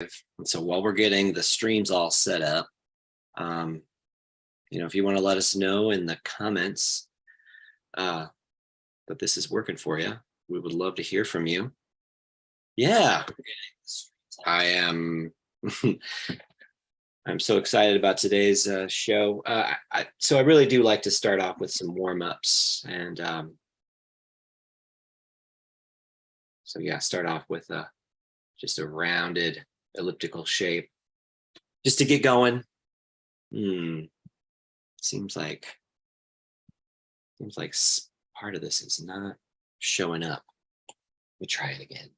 And so while we're getting the streams all set up, if you want to let us know in the comments that this is working for you, we would love to hear from you. Yeah, I am. I'm so excited about today's show. So I really do like to start off with some warm-ups, and so yeah, start off with just a rounded elliptical shape, just to get going. Seems like part of this is not showing up. Let me try it again.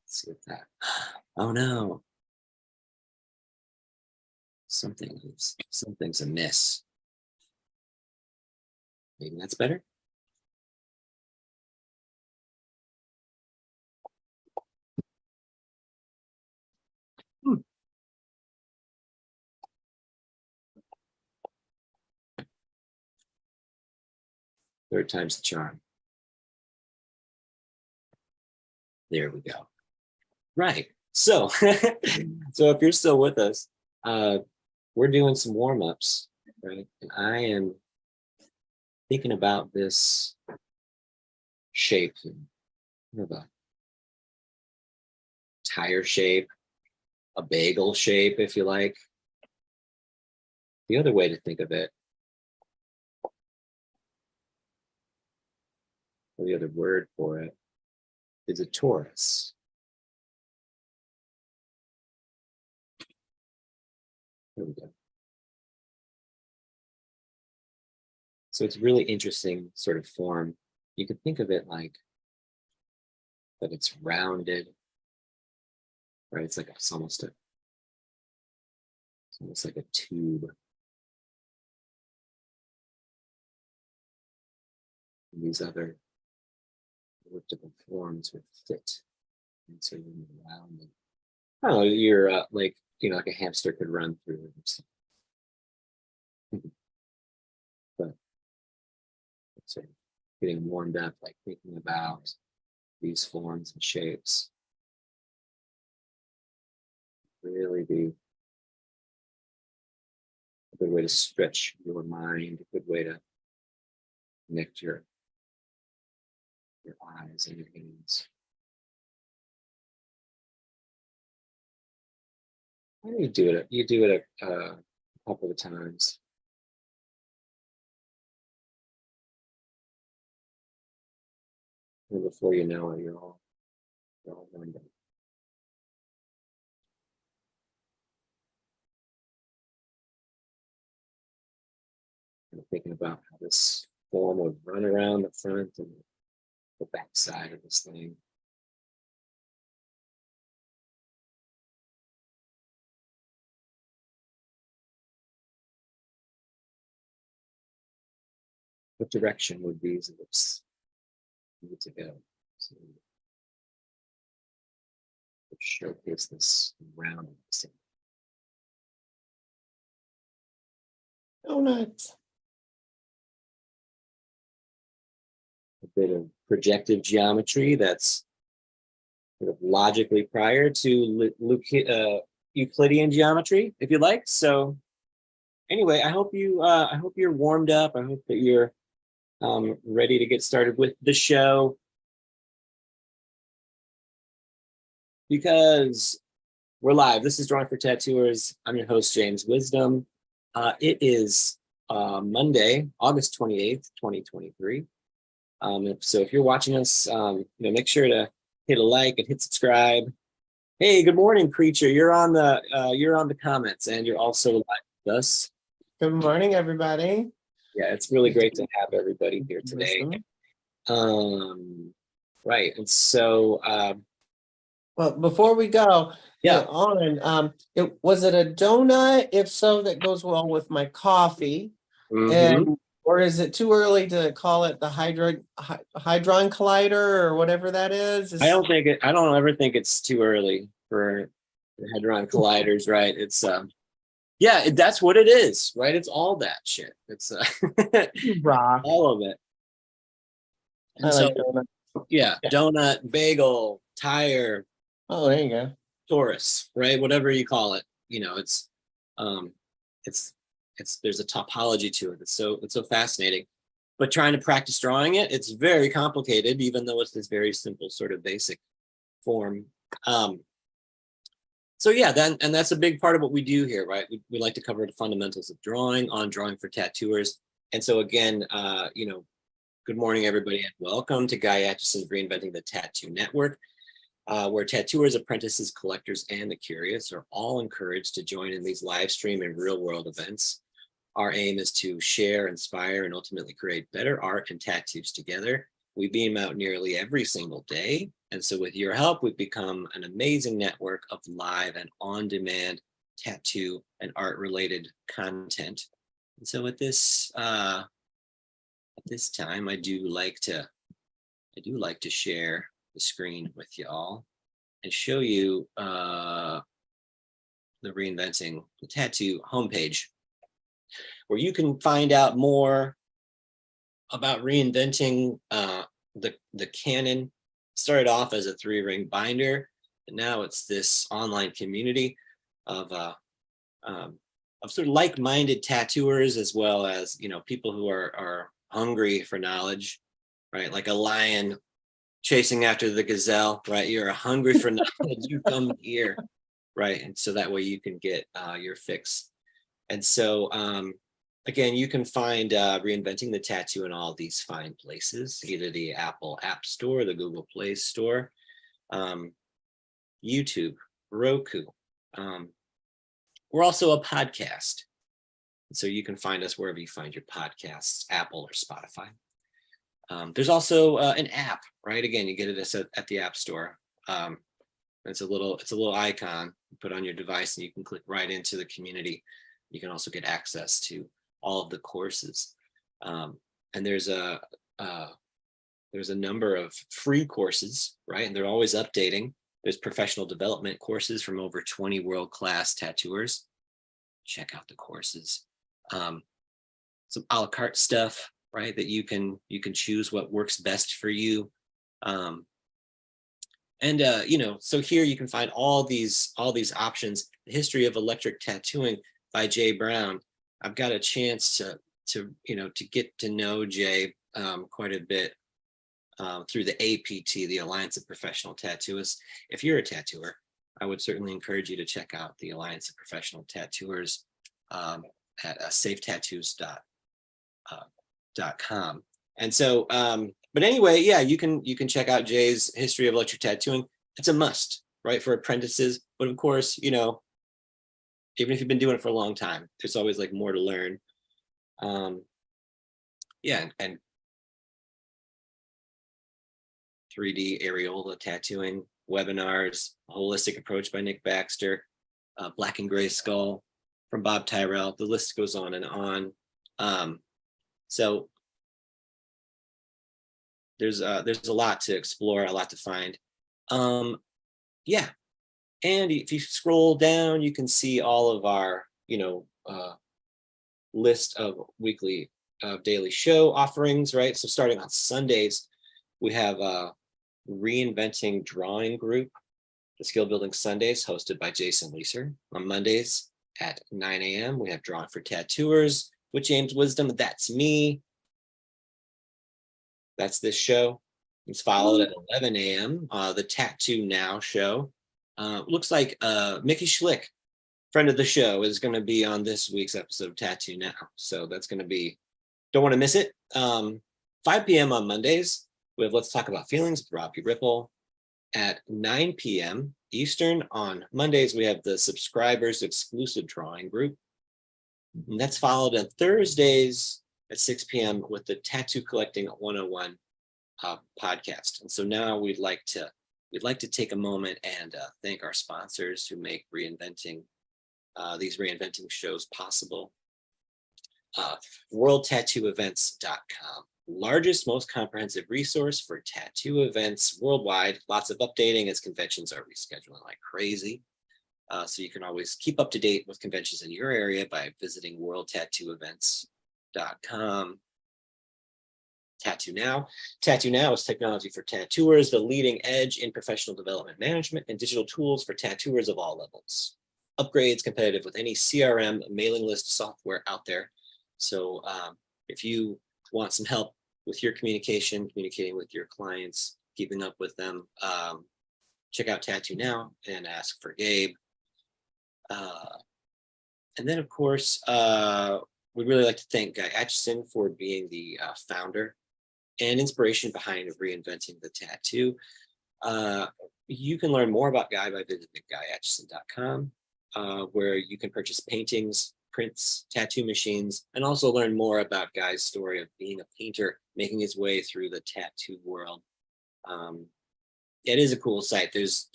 Let's see if that. Oh no. Something's amiss. Maybe that's better. Third time's the charm. There we go. Right. So, so if you're still with us, we're doing some warm-ups, right? And I am thinking about this shape, kind of a tire shape, a bagel shape, if you like. The other way to think of it, or the other word for it, is a torus. There we go. So it's really interesting sort of form. You could think of it like that it's rounded, right? It's almost like a tube. And these other elliptical forms would fit into rounded. I don't know, you're like a hamster could run through it. But sort of getting warmed up, like thinking about these forms and shapes. Really be a good way to stretch your mind, a good way to connect your eyes and your hands. You do it a couple of times. And before you know it, you're all warmed up. And thinking about how this form would run around the front and the back side of this thing. What direction would these lips need to go? So showcase this roundness. Donuts. A bit of projective geometry that's sort of logically prior to Euclidean geometry, if you like. So anyway, I hope you're warmed up. I hope that you're ready to get started with the show, because we're live. This is Drawing for Tattooers. I'm your host, James Wisdom. It is Monday, August 28th, 2023. So if you're watching us, make sure to hit a like and hit subscribe. Hey, good morning, Creature. You're on the comments, and you're also live with us. Good morning, everybody. Yeah, it's really great to have everybody here today. Right, and so well, before we go on, was it a donut? If so, that goes well with my coffee. And or is it too early to call it the hadron collider or whatever that is? I don't ever think it's too early for the hadron colliders, right? It's that's what it is, right? It's all that shit. It's rock. all of it. And I so, like donut. yeah, donut, bagel, tire, Oh, there you go. Taurus, right? Whatever you call it, um, it's there's a topology to it. It's so fascinating. But trying to practice drawing it, it's very complicated, even though it's this very simple sort of basic form. So yeah, that's a big part of what we do here, right? We like to cover the fundamentals of drawing on Drawing for Tattooers. And so again, good morning, everybody, and welcome to Guy Atchison's Reinventing the Tattoo Network, where tattooers, apprentices, collectors, and the curious are all encouraged to join in these live stream and real world events. Our aim is to share, inspire, and ultimately create better art and tattoos together. We beam out nearly every single day. And so with your help, we've become an amazing network of live and on-demand tattoo and art-related content. And so at this time, I do like to share the screen with y'all and show you the Reinventing the Tattoo homepage, where you can find out more about reinventing the canon. Started off as a 3-ring binder, and now it's this online community of sort of like-minded tattooers, as well as people who are hungry for knowledge, right? Like a lion chasing after the gazelle, right? You're hungry for knowledge, you come here, right? And so that way you can get your fix. And so again, you can find Reinventing the Tattoo in all these fine places, either the Apple App Store, the Google Play Store, YouTube, Roku. We're also a podcast. So you can find us wherever you find your podcasts, Apple or Spotify. There's also an app, right? Again, you get it at the App Store. It's a little icon you put on your device, and you can click right into the community. You can also get access to all of the courses, and there's a number of free courses, right? And they're always updating. There's professional development courses from over 20 world-class tattooers. Check out the courses. Some a la carte stuff, right? That you can choose what works best for you. So here you can find all these options. The History of Electric Tattooing by Jay Brown. I've got a chance to get to know Jay quite a bit through the APT, the Alliance of Professional Tattooists. If you're a tattooer, I would certainly encourage you to check out the Alliance of Professional Tattooers at safetattoos.com. And so, but anyway, yeah, you can check out Jay's History of Electric Tattooing. It's a must, right, for apprentices. But of course, even if you've been doing it for a long time, there's always like more to learn. Yeah, and 3D areola tattooing, webinars, A Holistic Approach by Nick Baxter, Black and Gray Skull from Bob Tyrell. The list goes on and on. So there's a lot to explore, a lot to find. Yeah, and if you scroll down, you can see all of our list of weekly daily show offerings, right? So starting on Sundays, we have Reinventing Drawing Group, the Skill Building Sundays, hosted by Jason Leeser. On Mondays at 9 a.m., we have Drawing for Tattooers with James Wisdom. That's me. That's this show. It's followed at 11 a.m. The Tattoo Now show. Looks like Mickey Schlick, friend of the show, is going to be on this week's episode of Tattoo Now. So that's going to be, don't want to miss it. 5 p.m. on Mondays, we have Let's Talk About Feelings with Robbie Ripple. At 9 p.m. Eastern on Mondays, we have the subscribers exclusive drawing group. And that's followed on Thursdays at 6 p.m. with the Tattoo Collecting 101 podcast. And so now we'd like to take a moment and thank our sponsors who make these reinventing shows possible. WorldTattooEvents.com, largest, most comprehensive resource for tattoo events worldwide. Lots of updating as conventions are rescheduling like crazy. So you can always keep up to date with conventions in your area by visiting WorldTattooEvents.com. Tattoo Now. Tattoo Now is technology for tattooers, the leading edge in professional development management and digital tools for tattooers of all levels. Upgrades competitive with any CRM mailing list software out there. So if you want some help with your communication, communicating with your clients, keeping up with them, check out Tattoo Now and ask for Gabe. And then, of course, we'd really like to thank Guy Atchison for being the founder and inspiration behind Reinventing the Tattoo. You can learn more about Guy by visiting guyatchison.com, where you can purchase paintings, prints, tattoo machines, and also learn more about Guy's story of being a painter, making his way through the tattoo world. It is a cool site. There's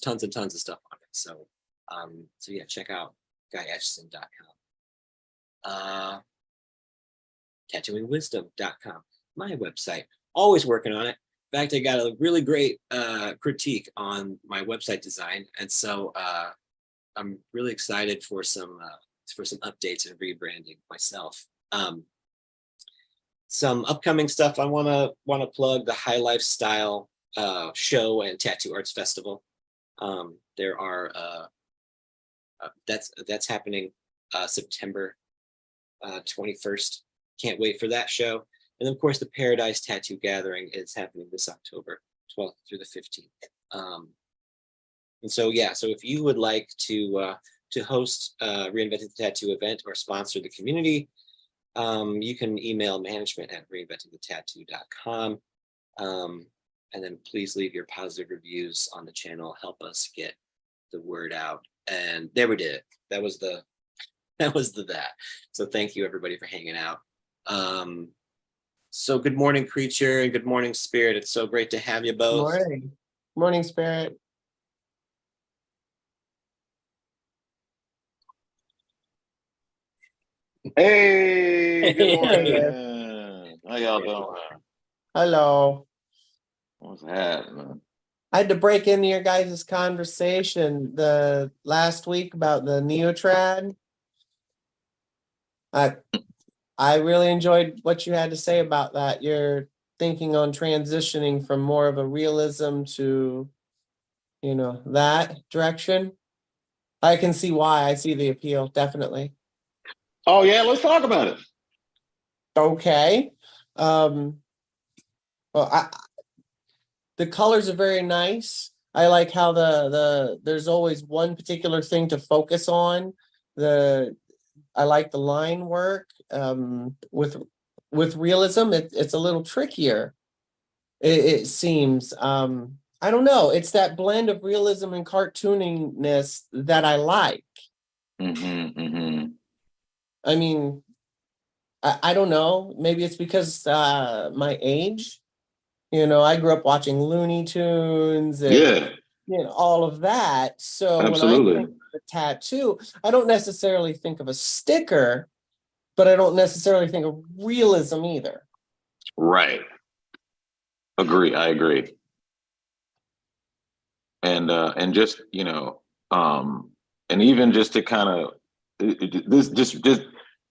tons and tons of stuff on it. So yeah, check out guyatchison.com. Tattooingwisdom.com, my website. Always working on it. In fact, I got a really great critique on my website design, and so I'm really excited for some updates and rebranding myself. Some upcoming stuff I want to plug: the High Lifestyle show and Tattoo Arts Festival. There are that's happening September 21st. Can't wait for that show. And then, of course, the Paradise Tattoo Gathering is happening this October 12th through the 15th. And so, yeah, so if you would like to host a Reinventing the Tattoo event or sponsor the community, you can email management at reinventingthetattoo.com. And then please leave your positive reviews on the channel. Help us get the word out. And there we did it. That was the that. So thank you everybody for hanging out. So good morning, Creature, and good morning, Spirit. It's so great to have you both. Morning. Morning, Spirit. Hey, good morning. How y'all doing? Hello. What's happening? I had to break into your guys' conversation the last week about the Neotrad. I really enjoyed what you had to say about that. You're thinking on transitioning from more of a realism to, that direction. I can see why. I see the appeal, definitely. Oh yeah, let's talk about it. Okay. Well, the colors are very nice. I like how there's always one particular thing to focus on. I like the line work. With realism, it's a little trickier. It seems. I don't know. It's that blend of realism and cartooniness that I like. I mean, I don't know. Maybe it's because my age. I grew up watching Looney Tunes and all of that. So absolutely. When I think of a tattoo, I don't necessarily think of a sticker, but I don't necessarily think of realism either. Right. I agree. And just, and even just to kind of just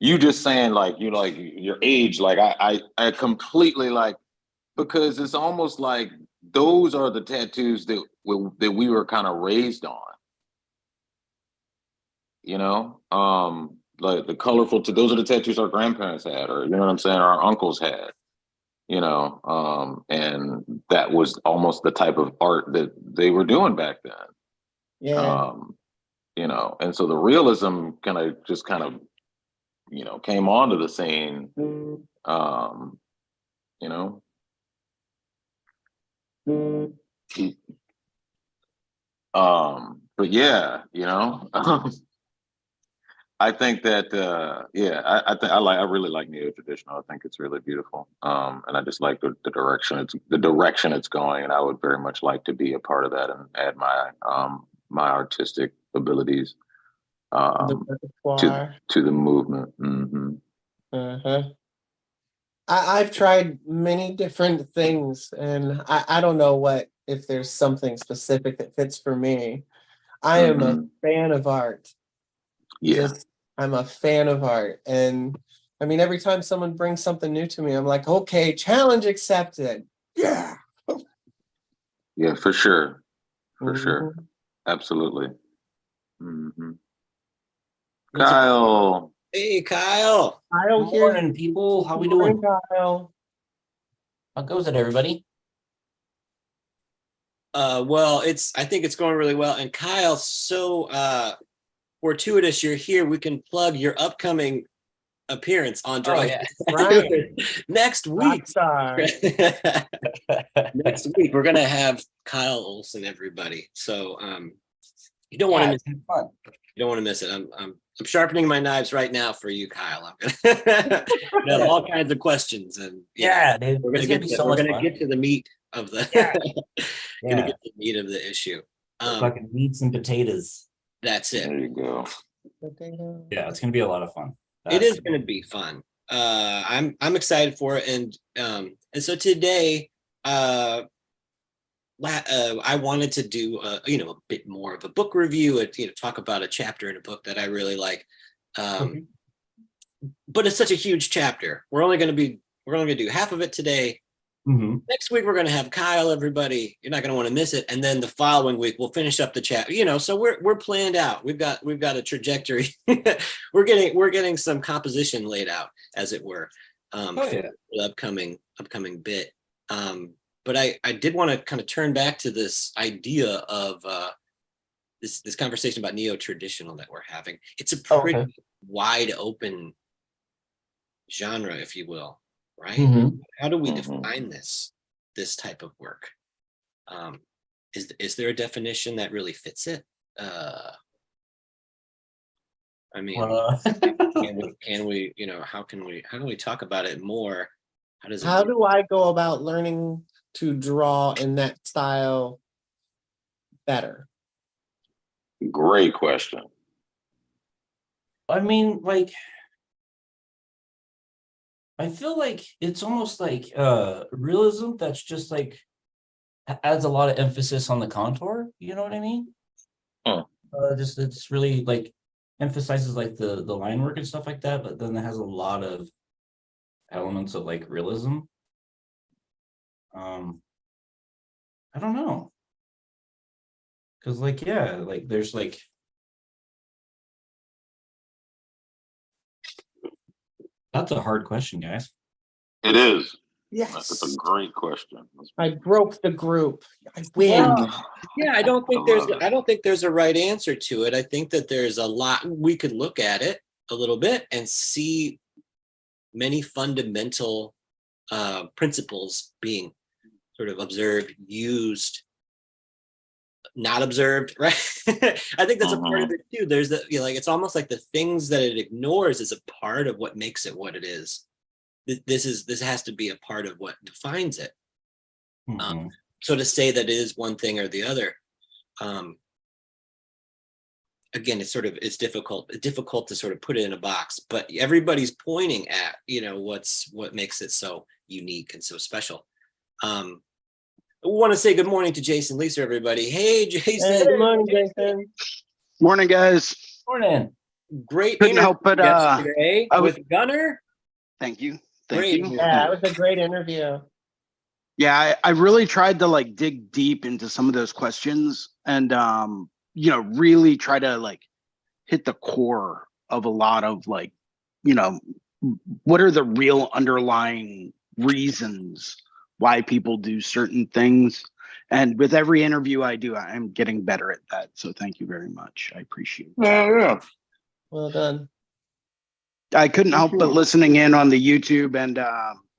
you just saying like your age, like I completely like, because it's almost like those are the tattoos that we were kind of raised on. Like the colorful, those are the tattoos our grandparents had, or what I'm saying, our uncles had. And that was almost the type of art that they were doing back then. Yeah. And so the realism kind of came onto the scene. But yeah, I think that I really like neo-traditional. I think it's really beautiful. And I just like the direction it's going, and I would very much like to be a part of that and add my artistic abilities to the movement. I've tried many different things, and I don't know if there's something specific that fits for me. I am a fan of art. Yeah. I'm a fan of art, and I mean, every time someone brings something new to me, I'm like, okay, challenge accepted. Yeah. Yeah, for sure. For sure. Mhm. Absolutely. Hmm. It's a- Kyle. Hey, Kyle. Kyle Good here. morning, people. How we Morning, doing? Kyle. How goes it, everybody? Well, I think it's going really well. And Kyle, so fortuitous you're here. We can plug your upcoming appearance on Oh, Drawing yeah. Right. next week. Rockstar. Next week we're gonna have Kyle Olson, everybody. So you don't want to Yeah, miss it's been fun. you don't want to miss it. I'm sharpening my knives right now for you, Kyle. I'm gonna have all kinds of questions, and Yeah, dude. we're gonna It's get gonna be to, so we're much gonna fun. get to the meat of the Yeah. gonna Yeah. get to the meat of the issue. Fucking meats and potatoes. That's it. There you go. Yeah, it's gonna be a lot of fun. It is going to be fun. I'm excited for it, and so today, I wanted to do a bit more of a book review, talk about a chapter in a book that I really like. But it's such a huge chapter. We're only going to do half of it today. Mhm. Next week we're going to have Kyle. Everybody, you're not going to want to miss it. And then the following week we'll finish up the chapter. So we're planned out. We've got a trajectory. we're getting some composition laid out, as it were, for the upcoming bit. But I did want to kind of turn back to this idea of this conversation about neo-traditional that we're having. It's a pretty wide open genre, if you will, right? Mhm. How do we Mhm. define this type of work? Is there a definition that really fits it? I mean, can we, how can we talk about it more? How does it How work? do I go about learning to draw in that style better? Great question. I mean, like, I feel like it's almost like realism that's just like adds a lot of emphasis on the contour. You know what I mean? Huh. Just it's really like emphasizes like the line work and stuff like that, but then it has a lot of elements of like realism. I don't know. Cause like, yeah, like there's like that's a hard question, guys. It is. Yes. That's a great question. I broke the group. I win. Well, yeah, I don't think there's a right answer to it. I think that there's a lot we could look at it a little bit and see many fundamental principles being sort of observed, used, not observed, right? I think that's a part of it too. There's it's almost like the things that it ignores is a part of what makes it what it is. This has to be a part of what defines it. Mhm. So to say that it is one thing or the other, again, it's difficult to sort of put it in a box, but everybody's pointing at, what makes it so unique and so special. I want to say good morning to Jason Lisa, everybody. Hey, Jason. Hey, good morning, Jason. Morning, guys. Morning. Great Couldn't help but yesterday I was- with Gunner. Thank you. Great. Thank you. Yeah, it was a great interview. Yeah, I really tried to like dig deep into some of those questions and really try to like hit the core of a lot of like, what are the real underlying reasons why people do certain things. And with every interview I do, I'm getting better at that. So thank you very much. I appreciate it. Yeah. Well done. I couldn't help but listening in on the YouTube, and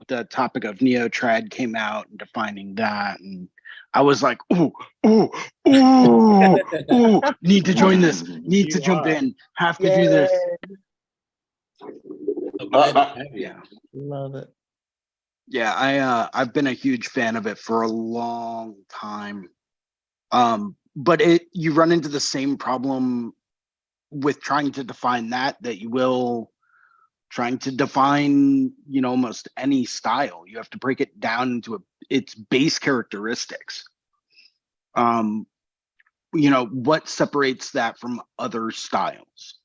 the topic of neo-trad came out and defining that, and I was like, ooh, need to join this, need to jump in, have to do this. So glad to have you. Love it. Yeah, I've been a huge fan of it for a long time. But you run into the same problem with trying to define that you will trying to define, almost any style. You have to break it down into its base characteristics. What separates that from other styles,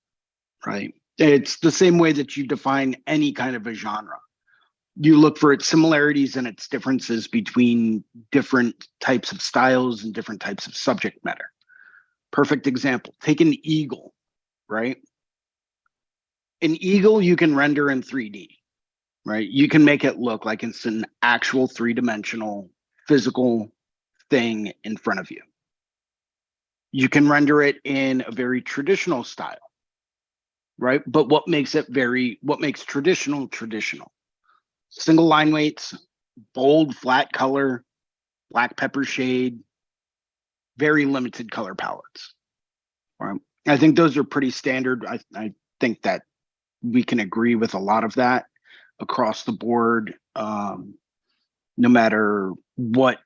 right? It's the same way that you define any kind of a genre. You look for its similarities and its differences between different types of styles and different types of subject matter. Perfect example, take an eagle, right? An eagle you can render in 3D, right? You can make it look like it's an actual three-dimensional physical thing in front of you. You can render it in a very traditional style, right? But what makes traditional traditional? Single line weights, bold, flat color, black pepper shade, very limited color palettes. Right? I think those are pretty standard. I think that we can agree with a lot of that across the board, no matter where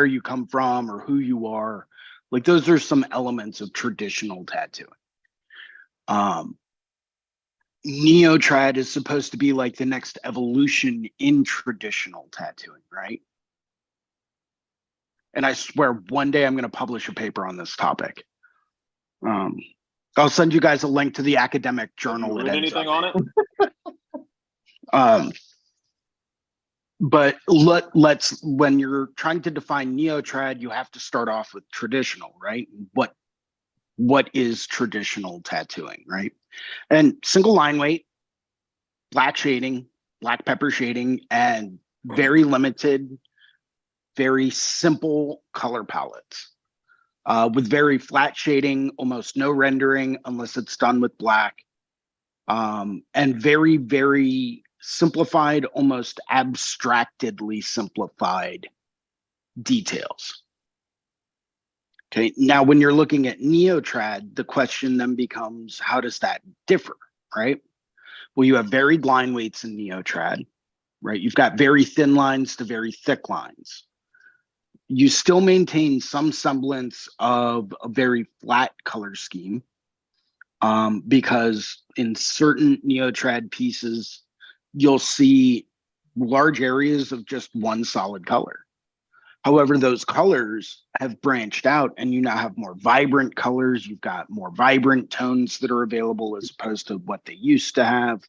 you come from or who you are. Like those are some elements of traditional tattooing. Neo-trad is supposed to be like the next evolution in traditional tattooing, right? And I swear one day I'm going to publish a paper on this topic. I'll send you guys a link to the academic journal. Read anything on it? But let's when you're trying to define neo-trad, you have to start off with traditional, right? What is traditional tattooing, right? And single line weight, black shading, black pepper shading, and very limited, very simple color palettes. With very flat shading, almost no rendering unless it's done with black, and very, very simplified, almost abstractedly simplified details. Okay, now when you're looking at neo-trad, the question then becomes, how does that differ, right? Well, you have varied line weights in neo-trad, right? You've got very thin lines to very thick lines. You still maintain some semblance of a very flat color scheme, because in certain neo-trad pieces, you'll see large areas of just one solid color. However, those colors have branched out and you now have more vibrant colors. You've got more vibrant tones that are available as opposed to what they used to have.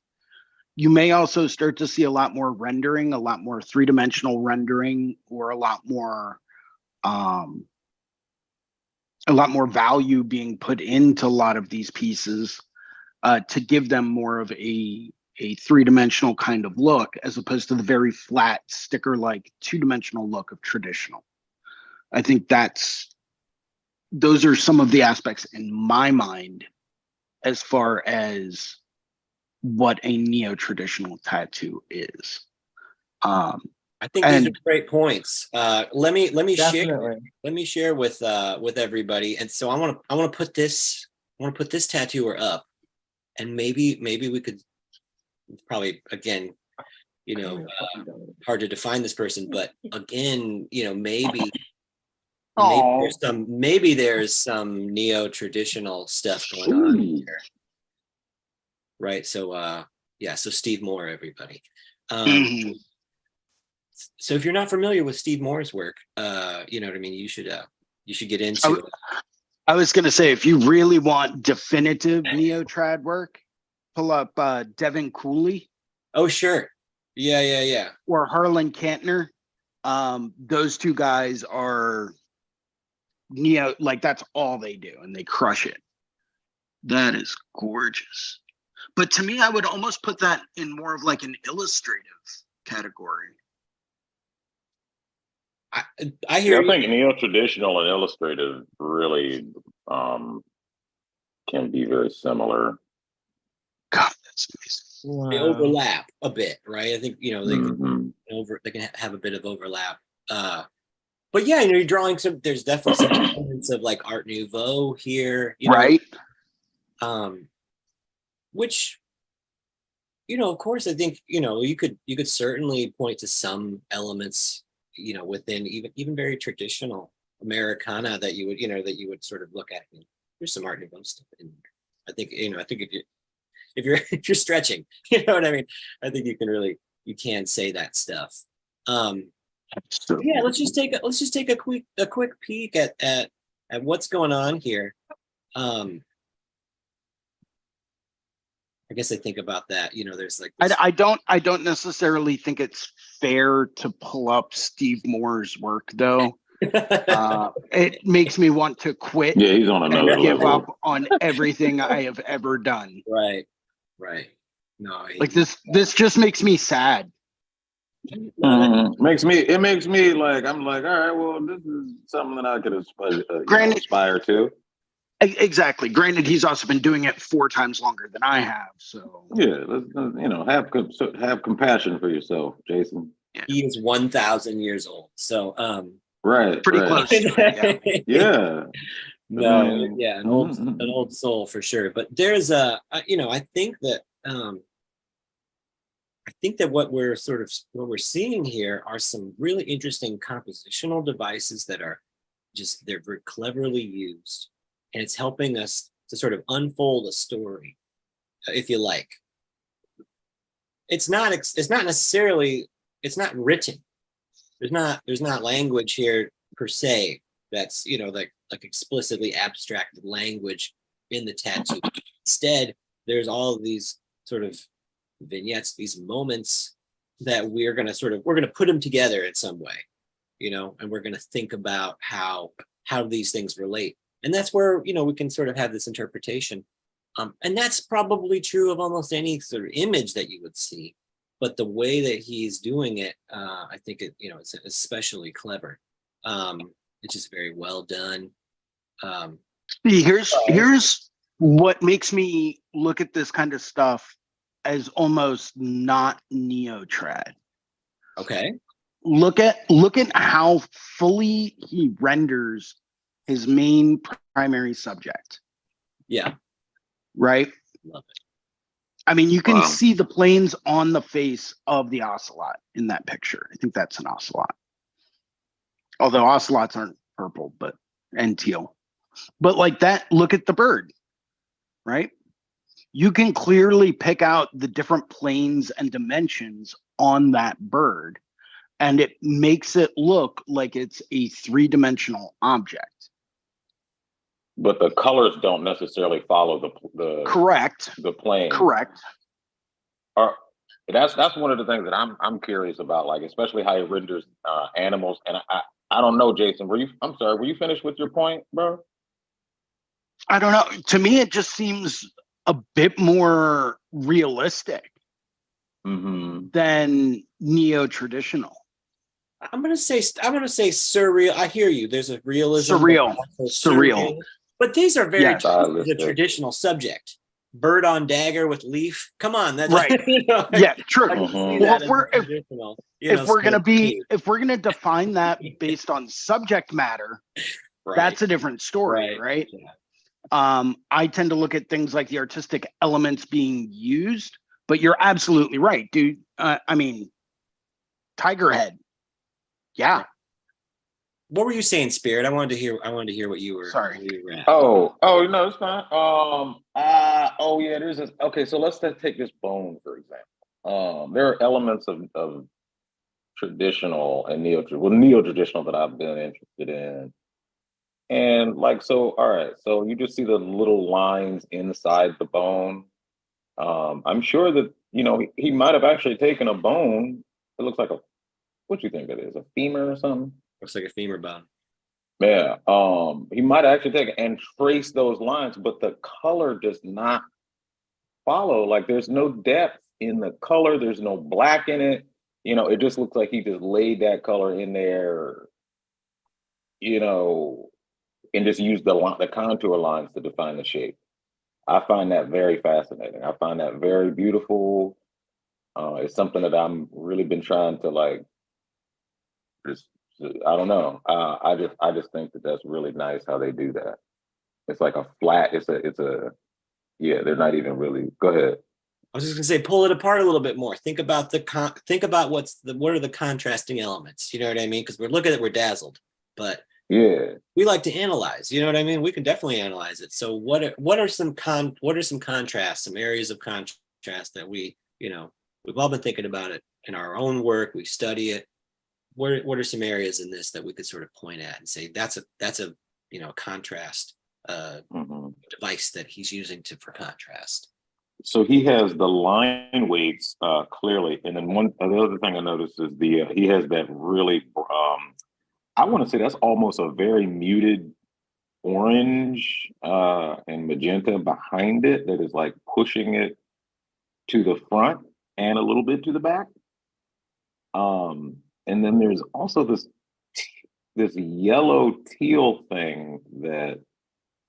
You may also start to see a lot more rendering, a lot more three-dimensional rendering, or a lot more value being put into a lot of these pieces to give them more of a three-dimensional kind of look, as opposed to the very flat sticker-like two-dimensional look of traditional. I think those are some of the aspects in my mind as far as what a neo-traditional tattoo is. I think these are great points. Let me Definitely. share with everybody. And so I want to put this tattooer up, and maybe we could probably, again, hard to define this person, but again, maybe there's some neo-traditional stuff going on here. Right. So so Steve Moore, everybody. So if you're not familiar with Steve Moore's work, you know what I mean, you should get into it. I was going to say, if you really want definitive neo-trad work, pull up Devin Cooley. Oh, sure. Yeah. Or Harlan Kantner. Those two guys are that's all they do, and they crush it. That is gorgeous. But to me, I would almost put that in more of like an illustrative category. I hear you. I think neo-traditional and illustrative really can be very similar. God, that's amazing. Wow. They overlap a bit, right? I think they can have a bit of overlap. But yeah, you're drawing there's definitely some elements of like Art Nouveau here, right? Which, of course, I think you could certainly point to some elements, within even very traditional Americana that you would sort of look at. There's some Art Nouveau stuff in there. I think if you're stretching, you know what I mean. I think you can say that stuff. Let's just take a quick peek at what's going on here. I guess I think about that. You know, there's like I don't necessarily think it's fair to pull up Steve Moore's work though. It makes me want to quit Yeah, he's on another and give level. up on everything I have ever done. right. No, Like this just makes me sad. Makes me like, I'm like, all right, well, this is something that I could aspire to. Exactly. Granted, he's also been doing it 4 times longer than I have. So Yeah, have compassion for yourself, Jason. he is 1,000 years old. So Right, pretty right. close to it, yeah. Yeah. no, I mean, yeah, an old soul for sure. But there's I think that what we're seeing here are some really interesting compositional devices that are they're very cleverly used, and it's helping us to sort of unfold a story, if you like. It's not necessarily, it's not written. There's not language here per se that's, like explicitly abstracted language in the tattoo. Instead, there's all of these sort of vignettes, these moments that we're going to put them together in some way, and we're going to think about how these things relate. And that's where, we can sort of have this interpretation. And that's probably true of almost any sort of image that you would see. But the way that he's doing it, I think it's especially clever. It's just very well done. Here's what makes me look at this kind of stuff as almost not neo-trad. Okay. Look at how fully he renders his main primary subject. Yeah. Right? Love it. I mean, you can see the planes on the face of the ocelot in that picture. I think that's an ocelot. Although ocelots aren't purple, and teal. But like that, look at the bird, right? You can clearly pick out the different planes and dimensions on that bird, and it makes it look like it's a 3-dimensional object. But the colors don't necessarily follow the correct the plane. Correct. That's one of the things that I'm curious about, like especially how he renders animals. And I don't know, Jason. Were you finished with your point, bro? I don't know. To me, it just seems a bit more realistic than neo-traditional. I'm gonna say surreal. I hear you. There's a realism. Surreal. But these are very the traditional subject. Bird on dagger with leaf. Come on, that's right. Yeah, true. Well, if we're gonna define that based on subject matter, right. That's a different story, right? Yeah. I tend to look at things like the artistic elements being used, but you're absolutely right, dude. I mean, tiger head. Yeah. What were you saying, Spirit? I wanted to hear what you were. Sorry. Oh, no, it's fine. Yeah, there's this. Okay, so let's take this bone for example. There are elements of traditional and neo-traditional that I've been interested in, and like so. All right, so you just see the little lines inside the bone. I'm sure that he might have actually taken a bone. It looks like what do you think that is? A femur or something? Looks like a femur bone. Yeah. He might actually take it and trace those lines, but the color does not follow. Like there's no depth in the color. There's no black in it. It just looks like he just laid that color in there, and just used the contour lines to define the shape. I find that very fascinating. I find that very beautiful. It's something that I'm really been trying to I don't know. I just think that that's really nice how they do that. It's like a flat. They're not even really. Go ahead. I was just gonna say, pull it apart a little bit more. Think about what are the contrasting elements? You know what I mean? Because we're looking at it, we're dazzled, but yeah, we like to analyze. You know what I mean? We can definitely analyze it. So what are some contrasts, some areas of contrast that we've all been thinking about it in our own work. We study it. What are some areas in this that we could sort of point at and say that's a contrast device that he's using for contrast? So he has the line weights clearly, and then the other thing I noticed is he has that really I want to say that's almost a very muted orange and magenta behind it that is like pushing it to the front and a little bit to the back. And then there's also this yellow teal thing that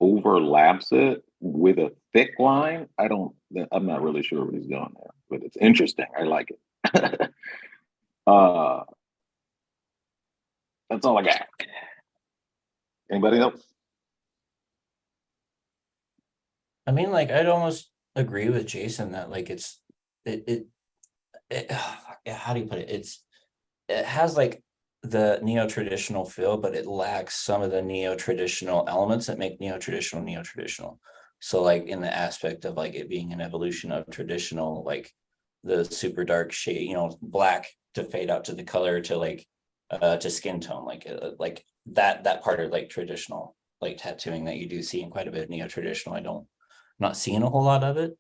overlaps it with a thick line. I'm not really sure what he's doing there, but it's interesting. I like it. uh that's all I got. Anybody else? I mean, like, I'd almost agree with Jason that like it yeah, how do you put it? It has like the neo-traditional feel, but it lacks some of the neo-traditional elements that make neo-traditional. So like in the aspect of like it being an evolution of traditional, like the super dark shade, black to fade out to the color to like to skin tone, like that part of like traditional like tattooing that you do see in quite a bit of neo-traditional. I'm not seeing a whole lot of it.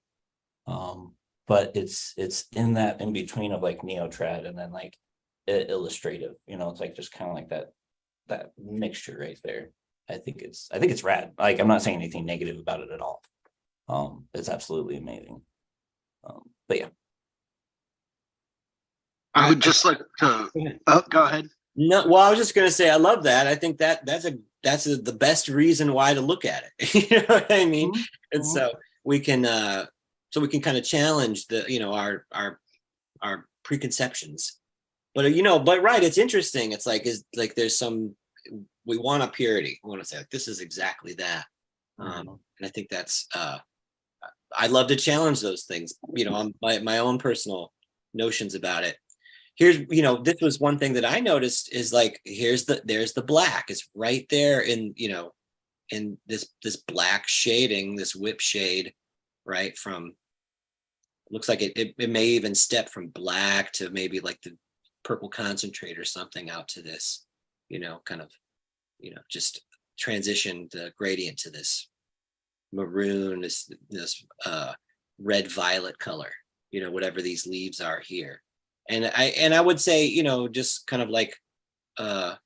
But it's in that in between of like neo-trad and then like illustrative, it's like just kind of like that mixture right there. I think it's rad. Like, I'm not saying anything negative about it at all. It's absolutely amazing. But yeah. I would just like to go ahead. No, well, I was just gonna say I love that. I think that's the best reason why to look at it. You know what I mean? And so we can kind of challenge our preconceptions. But but right, it's interesting. It's like there's we want a purity. We want to say like this is exactly that. And I think that's I love to challenge those things, on my own personal notions about it. Here's, this was one thing that I noticed is like, there's the black. It's right there in this black shading, this whip shade, right? From, looks like it may even step from black to maybe like the purple concentrate or something out to this, kind of, just transition the gradient to this maroon, this red violet color, whatever these leaves are here. And I would say, just kind of like I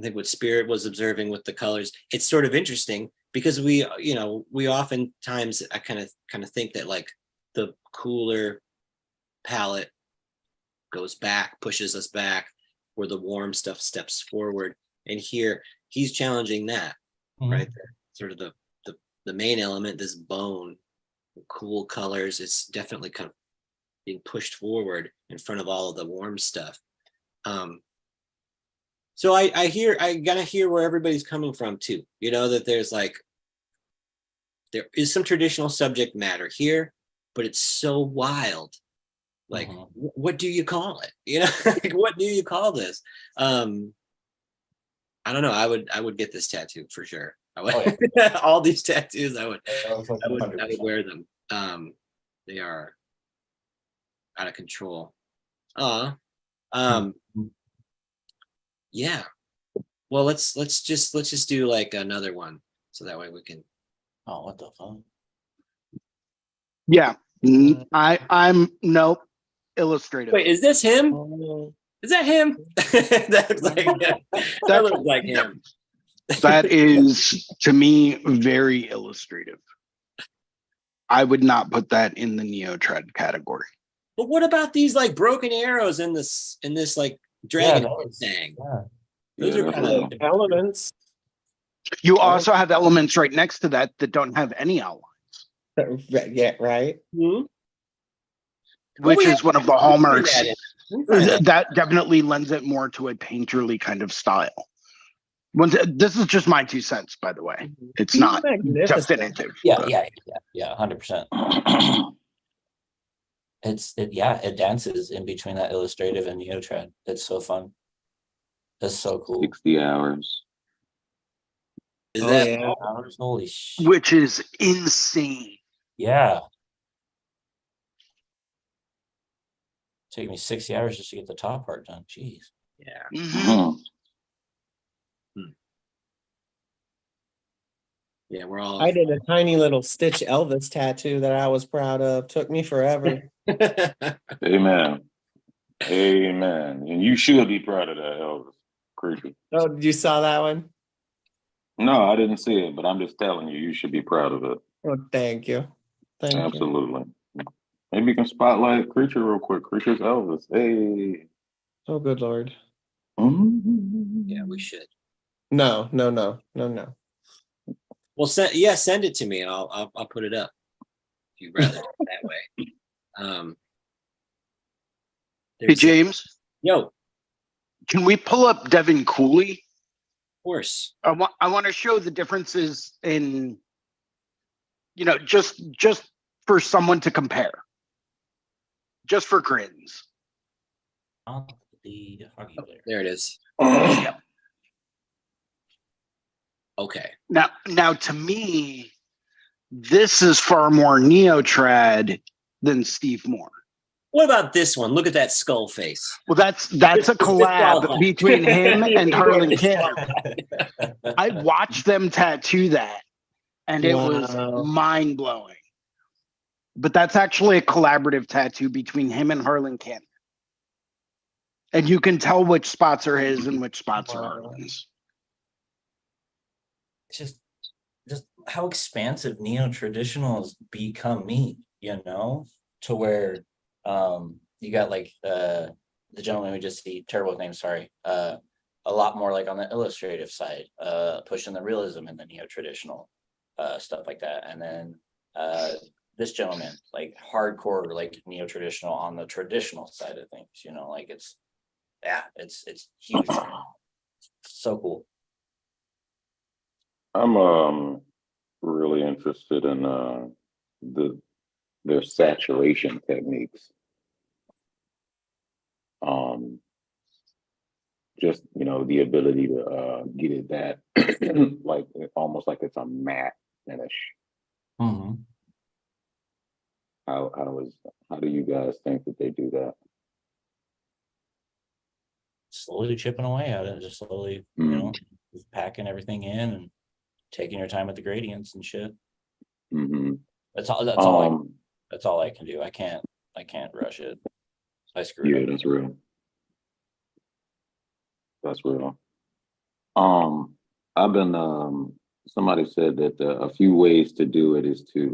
think what Spirit was observing with the colors, it's sort of interesting because we oftentimes I kind of think that like the cooler palette goes back, pushes us back, where the warm stuff steps forward. And here he's challenging that, right there. Sort of the main element, this bone, cool colors, it's definitely kind of being pushed forward in front of all of the warm stuff. So I gotta hear where everybody's coming from too. That there is some traditional subject matter here, but it's so wild. Like, what do you call it? Like, what do you call this? I don't know. I would get this tattoo for sure. I would, all these tattoos, I would wear them. They are out of control. Yeah. Well, let's just do like another one, so that way we can. Oh, what the fuck? Yeah, I'm nope. Illustrative. Wait, is this him? Is that him? That looks like him. That looks like him. That is, to me, very illustrative. I would not put that in the neo-trad category. But what about these like broken arrows in this like dragon thing? Those are kind of elements. You also have elements right next to that don't have any outlines. Yeah, right. Which is one of the hallmarks. That definitely lends it more to a painterly kind of style. This is just my 2 cents, by the way. It's not definitive. Yeah, 100%. It dances in between that illustrative and neo-trad. It's so fun. That's so cool. 60 hours. Is that hours? Holy shit. Which is insane. Yeah. Take me 60 hours just to get the top part done. Jeez. Yeah. Yeah, we're all. I did a tiny little Stitch Elvis tattoo that I was proud of. Took me forever. Amen. Amen. And you should be proud of that, Elvis. Creepy. Oh, you saw that one? No, I didn't see it, but I'm just telling you, you should be proud of it. Oh, thank you. Thank you. Absolutely. Maybe you can spotlight Creature real quick. Creature's Elvis. Hey. Oh, good Lord. Yeah, we should. No. Well, send it to me. I'll put it up. If you'd rather do it that way. Hey, James, Yo, of can we pull up Devin Cooley? course. I want to show the differences in, just for someone to compare, just for grins. The hockey player. There it is. Okay. Now, to me, this is far more neo-trad than Steve Moore. What about this one? Look at that skull face. Well, that's a collab between him and Harlan Cannon. I watched them tattoo that, and it was mind-blowing. But that's actually a collaborative tattoo between him and Harlan Cannon. And you can tell which spots are his and which spots are Harlan's. Just how expansive neo-traditionals become to where you got like the gentleman we just see, terrible name, sorry, a lot more like on the illustrative side, pushing the realism in the neo-traditional stuff like that. And then this gentleman, like hardcore, like neo-traditional on the traditional side of things, like it's huge. So cool. I'm really interested in their saturation techniques. Just the ability to get it that like almost like it's a matte finish. Mm-hmm. How do you guys think that they do that? Slowly chipping away at it, just slowly, just packing everything in and taking your time with the gradients and shit. Mm-hmm. That's all I can do. I can't rush it. I screw it up. That's real. That's real. I've been somebody said that a few ways to do it is to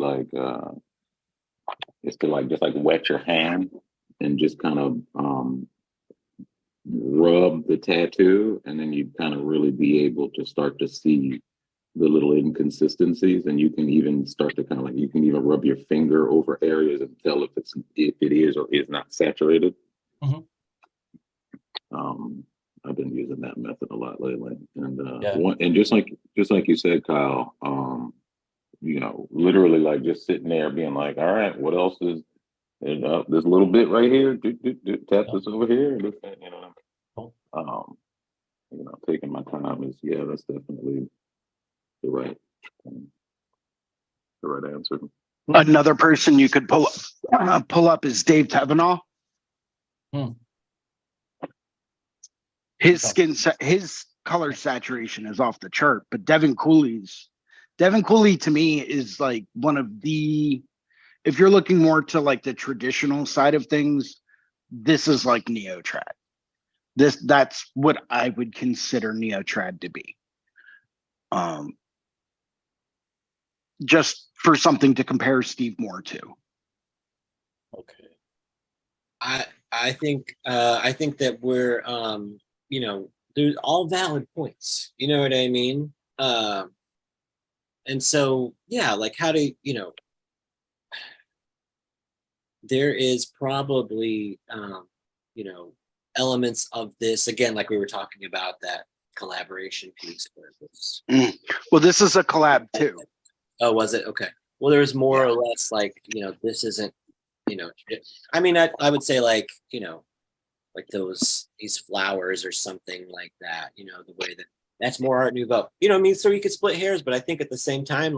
just wet your hand and just kind of rub the tattoo, and then you kind of really be able to start to see the little inconsistencies, and you can even start to kind of you can even rub your finger over areas and tell if it is or is not saturated. Mm-hmm. I've been using that method a lot lately, and just like you said, Kyle, literally just sitting there being like, all right, what else is this little bit right here? Tap this over here. Taking my time is that's definitely the right answer. Another person you could pull up is Dave Tavenol. His color saturation is off the chart, but Devin Cooley to me is like one of the, if you're looking more to like the traditional side of things, this is like neo-trad. That's what I would consider neo-trad to be. Just for something to compare Steve Moore to. Okay. I think that we're there's all valid points. You know what I mean? And so how do there is probably elements of this, again, like we were talking about, that collaboration piece where it's well, this is a collab too. Oh, was it? Okay. Well, there's more or less this isn't, I mean, I would say these flowers or something like that, the way that's more Art Nouveau, I mean, so you could split hairs, but I think at the same time,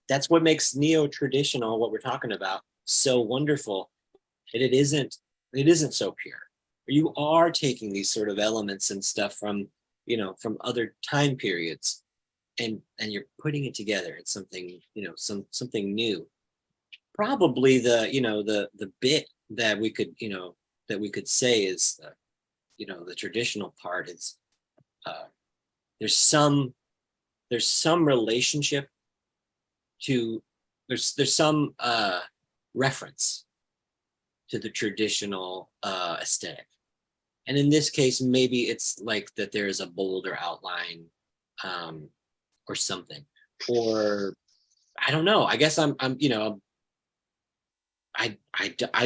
that's what makes neo-traditional, what we're talking about, so wonderful. It isn't so pure. You are taking these sort of elements and stuff from other time periods, and you're putting it together. It's something, something new. Probably the bit that we could, that we could say is, the traditional part is, there's some relationship to, there's some reference to the traditional aesthetic. And in this case, maybe it's like that there's a bolder outline, or something, or I don't know. I guess I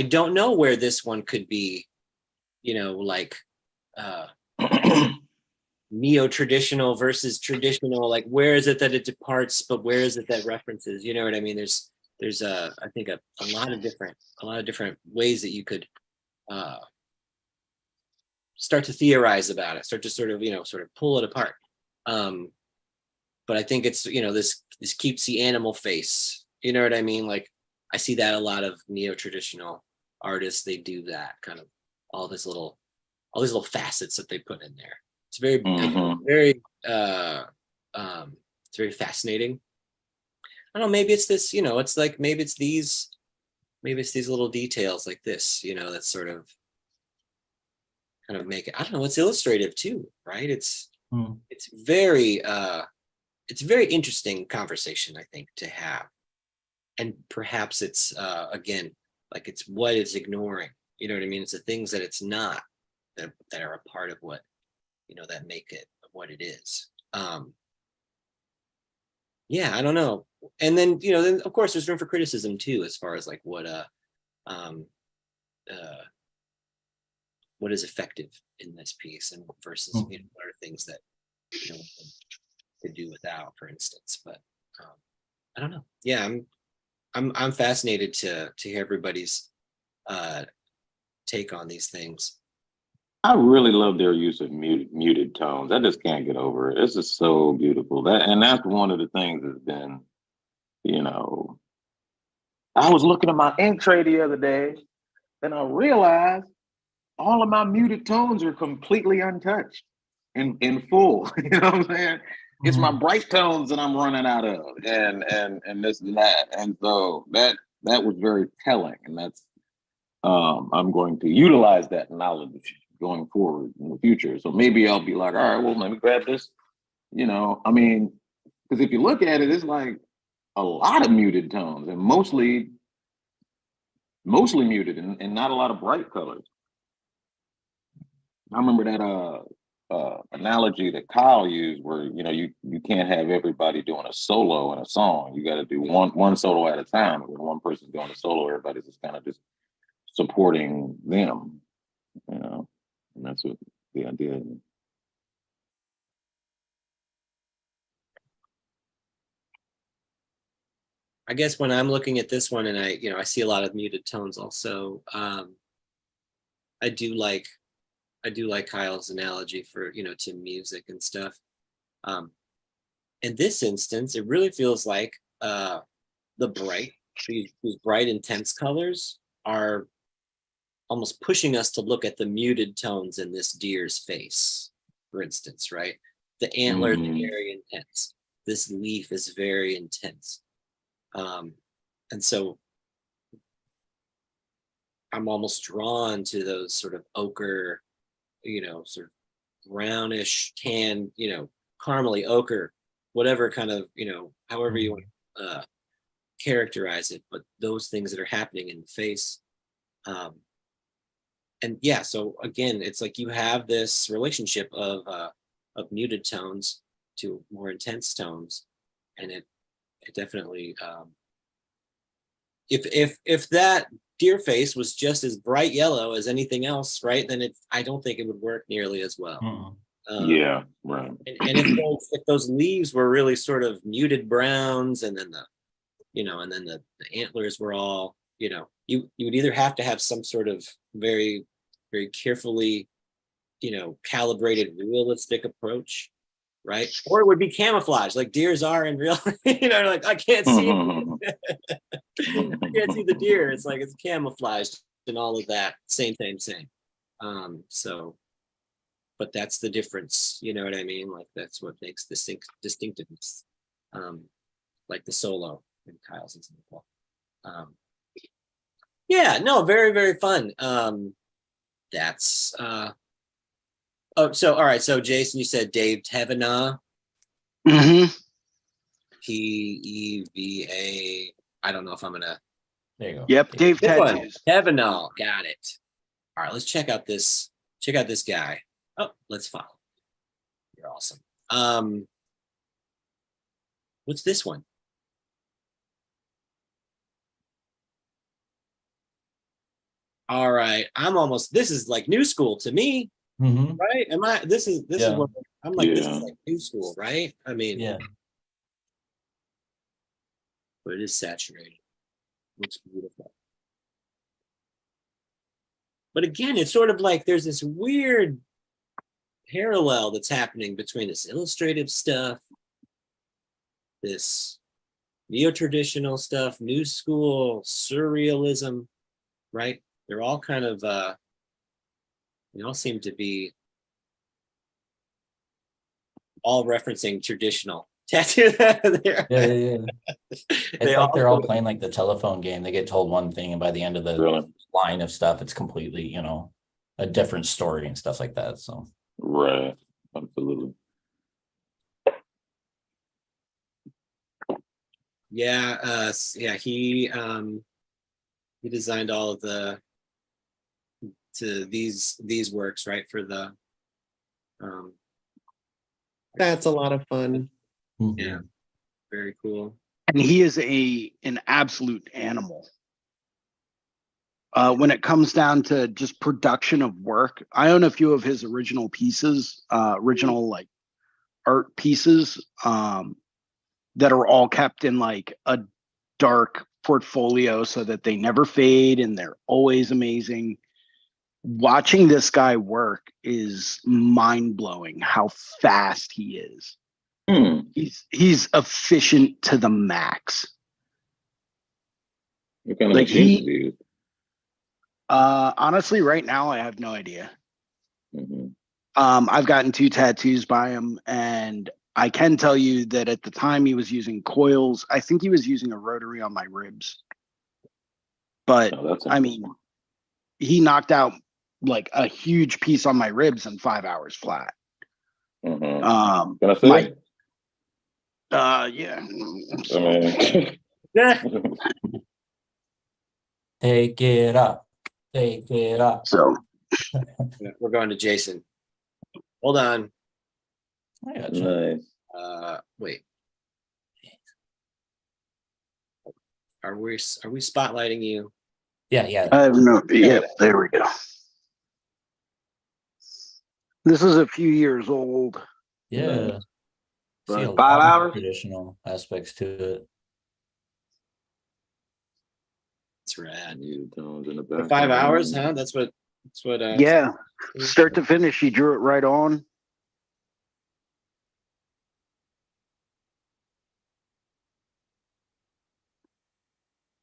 don't know where this one could be, like neo-traditional versus traditional. Like, where is it that it departs, but where is it that references? You know what I mean? There's I think a lot of different ways that you could start to theorize about it, start to sort of pull it apart. But I think it's, this cutesy animal face. You know what I mean? Like, I see that a lot of neo-traditional artists, they do that kind of all these little facets that they put in there. It's very, very, it's very fascinating. I don't know, maybe it's this, it's like, maybe it's these little details like this, that sort of kind of make it, I don't know, it's illustrative too, right? It's very, it's a very interesting conversation, I think, to have. And perhaps it's, again, like, it's what it's ignoring, you know what I mean? It's the things that it's not, that are a part of what, that make it what it is. Yeah, I don't know. And then, then of course there's room for criticism too, as far as like what is effective in this piece, and versus, what are things that, could do without, for instance. But I don't know. Yeah, I'm fascinated to hear everybody's take on these things. I really love their use of muted tones. I just can't get over it. This is so beautiful. That's one of the things that's been, I was looking at my ink tray the other day, and I realized all of my muted tones are completely untouched in full. You know what I'm saying? It's my bright tones that I'm running out of, and this and that. And so that was very telling. And that's I'm going to utilize that knowledge going forward in the future. So maybe I'll be like, all right, well, let me grab this. I mean, because if you look at it, it's like a lot of muted tones, and mostly muted, and not a lot of bright colors. I remember that analogy that Kyle used, where you can't have everybody doing a solo in a song. You got to do one solo at a time. When one person's doing a solo, everybody's just kind of just supporting them, and that's what the idea is. I guess when I'm looking at this one, and I see a lot of muted tones also, I do like Kyle's analogy for, to music and stuff. In this instance, it really feels like these bright, intense colors are almost pushing us to look at the muted tones in this deer's face, for instance, right? The antlers are very intense. This leaf is very intense. And so I'm almost drawn to those sort of ochre, sort of brownish tan, caramely ochre, whatever kind of, however you want to characterize it, but those things that are happening in the face. And yeah, so again, it's like you have this relationship of muted tones to more intense tones, and it definitely, if that deer face was just as bright yellow as anything else, right, then I don't think it would work nearly as well. Yeah, right. And if those leaves were really sort of muted browns, and then the antlers were all, you would either have to have some sort of very, very carefully, calibrated, realistic approach, right? Or it would be camouflage, like deers are in real, like, I can't see I can't see the deer. It's like, it's camouflaged and all of that. Same. So but that's the difference. You know what I mean? Like that's what makes distinctiveness. Like the solo in Kyle's example. Yeah, no, very, very fun. That's oh, so all right. So Jason, you said Dave Tevena, Mm-hmm. Teva. I don't know if I'm gonna. There you go. Yep, Dave Good one. Tattoos. Tevena, got it. All right, let's check out this. Check out this guy. Oh, let's follow. You're awesome. What's this one? All right, this is like new school to me, Mm-hmm. right? This is Yeah. what I'm like, this is Yeah. like new school, right? I mean, Yeah. but it is saturated. Looks beautiful. But again, it's sort of like there's this weird parallel that's happening between this illustrative stuff, this neo-traditional stuff, new school, surrealism, right? They're all kind of, they all seem to be all referencing traditional tattoo. Yeah. It's like they're all all playing like the telephone game. They get told one thing, and by the end of the Really? line of stuff, it's completely, a different story and stuff like that. So Right. Absolutely. yeah, he designed all of these works, right, for the That's a lot of fun. yeah, very cool. And he is an absolute animal. When it comes down to just production of work, I own a few of his original pieces, original like art pieces, that are all kept in like a dark portfolio so that they never fade and they're always amazing. Watching this guy work is mind-blowing how fast he is. Hmm. He's efficient to the max. What kind of Like machines do you use? Honestly, right now I have no idea. Mm-hmm. I've gotten 2 tattoos by him, and I can tell you that at the time he was using coils. I think he was using a rotary on my ribs. But Oh, that's I mean, he knocked out like a huge piece on my ribs in 5 hours flat. Mm-hmm. Can I see My it? yeah. I mean, take it up. Take it up. So Yeah, we're going to Jason. Hold on. I gotcha. nice. Wait. Are we spotlighting you? Yeah. I have no. Yeah, there we go. This is a few years old. Yeah. See a But lot 5 of hours. traditional aspects to it. It's rad. New tones in the For back. 5 hours, huh? That's what. Yeah, start to finish, he drew it right on.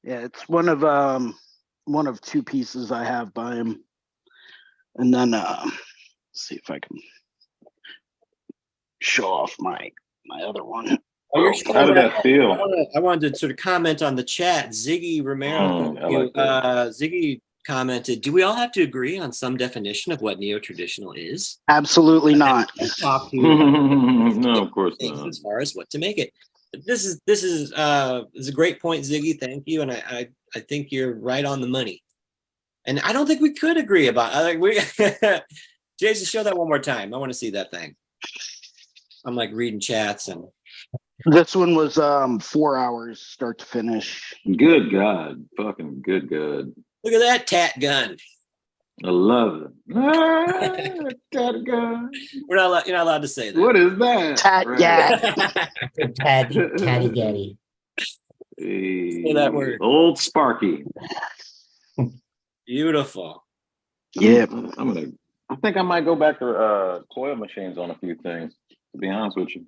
Yeah, it's one of 2 pieces I have by him. And then let's see if I can show off my other one. Oh, you're How did that feel? I wanted to sort of comment on the chat. Ziggy Romero, I like that. Ziggy commented, "Do we all have to agree on some definition of what neo-traditional is?" Absolutely not. Talk to No, of course things not. as far as what to make it. This is a great point, Ziggy. Thank you, and I think you're right on the money. And I don't think we could agree about. I think we. Jason, show that one more time. I want to see that thing. I'm like reading chats and. This one was 4 hours start to finish. Good God. Fucking good God. Look at that tat gun. I love it. Tat gun. You're not allowed to say that. What is that? Tat gat. Caddy gaddy. Say that word. Old Sparky. Beautiful. Yeah. I think I might go back to coil machines on a few things, to be honest with you.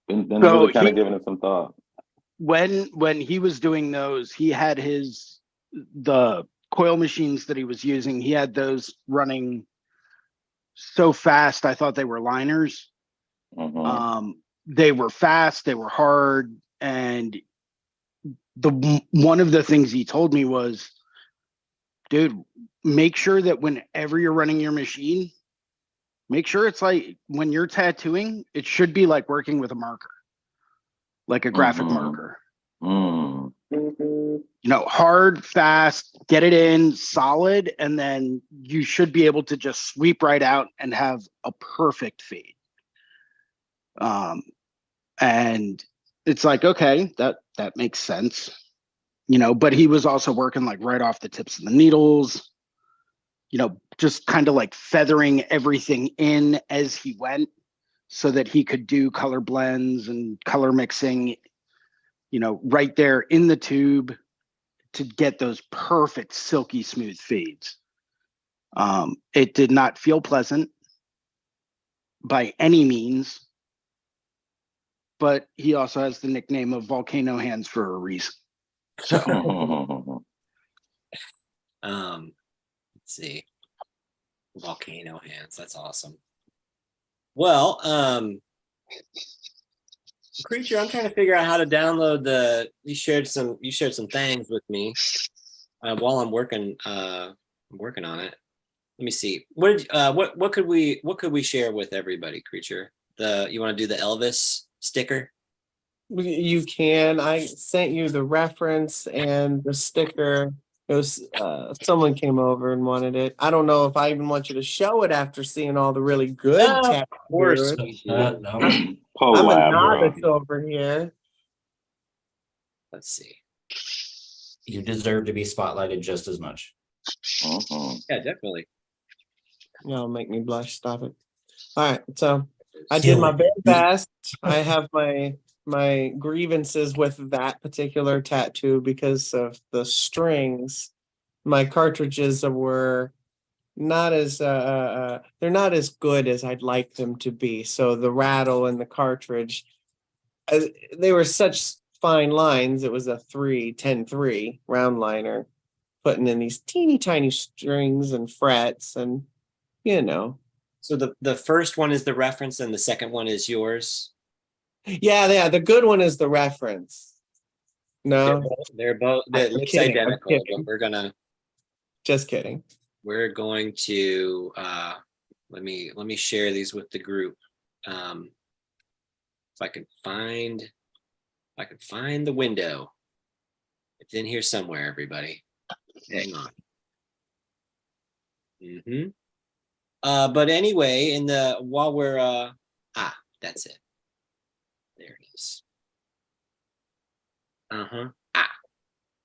Been So really kind of giving it some thought. When he was doing those, he had the coil machines that he was using, he had those running so fast. I thought they were liners. Mhm. They were fast, they were hard, and one of the things he told me was, dude, make sure that whenever you're running your machine, make sure it's like when you're tattooing, it should be like working with a marker, like a graphic marker. Mm. Hard, fast, get it in, solid, and then you should be able to just sweep right out and have a perfect fade. And it's like, okay, that makes sense, but he was also working like right off the tips of the needles, just kind of like feathering everything in as he went so that he could do color blends and color mixing, right there in the tube to get those perfect silky smooth fades. It did not feel pleasant by any means, but he also has the nickname of Volcano Hands for a reason. So Let's see. Volcano hands. That's awesome. Well, Creature, I'm trying to figure out how to download you shared some things with me while I'm working on it. Let me see. What could we share with everybody, Creature? You want to do the Elvis sticker? You can. I sent you the reference and the sticker. It was someone came over and wanted it. I don't know if I even want you to show it after seeing all the really good Of course tattoos. we do. No. I'm a Palaver. novice over here. Let's see. You deserve to be spotlighted just as much. Yeah, definitely. No, make me blush. Stop it. All right, so I did Kill my it. very best. I have my grievances with that particular tattoo because of the strings. My cartridges were not as they're not as good as I'd like them to be. So the rattle in the cartridge, they were such fine lines. It was a 3 round liner, putting in these teeny tiny strings and frets, and So the first one is the reference, and the second one is yours. yeah. The good one is the reference. No, They're both. I'm It looks kidding, I'm identical, but kidding. Just kidding. we're going to let me share these with the group. If I can find the window. It's in here somewhere, everybody. Hang on. But anyway, while we're that's it. There it is.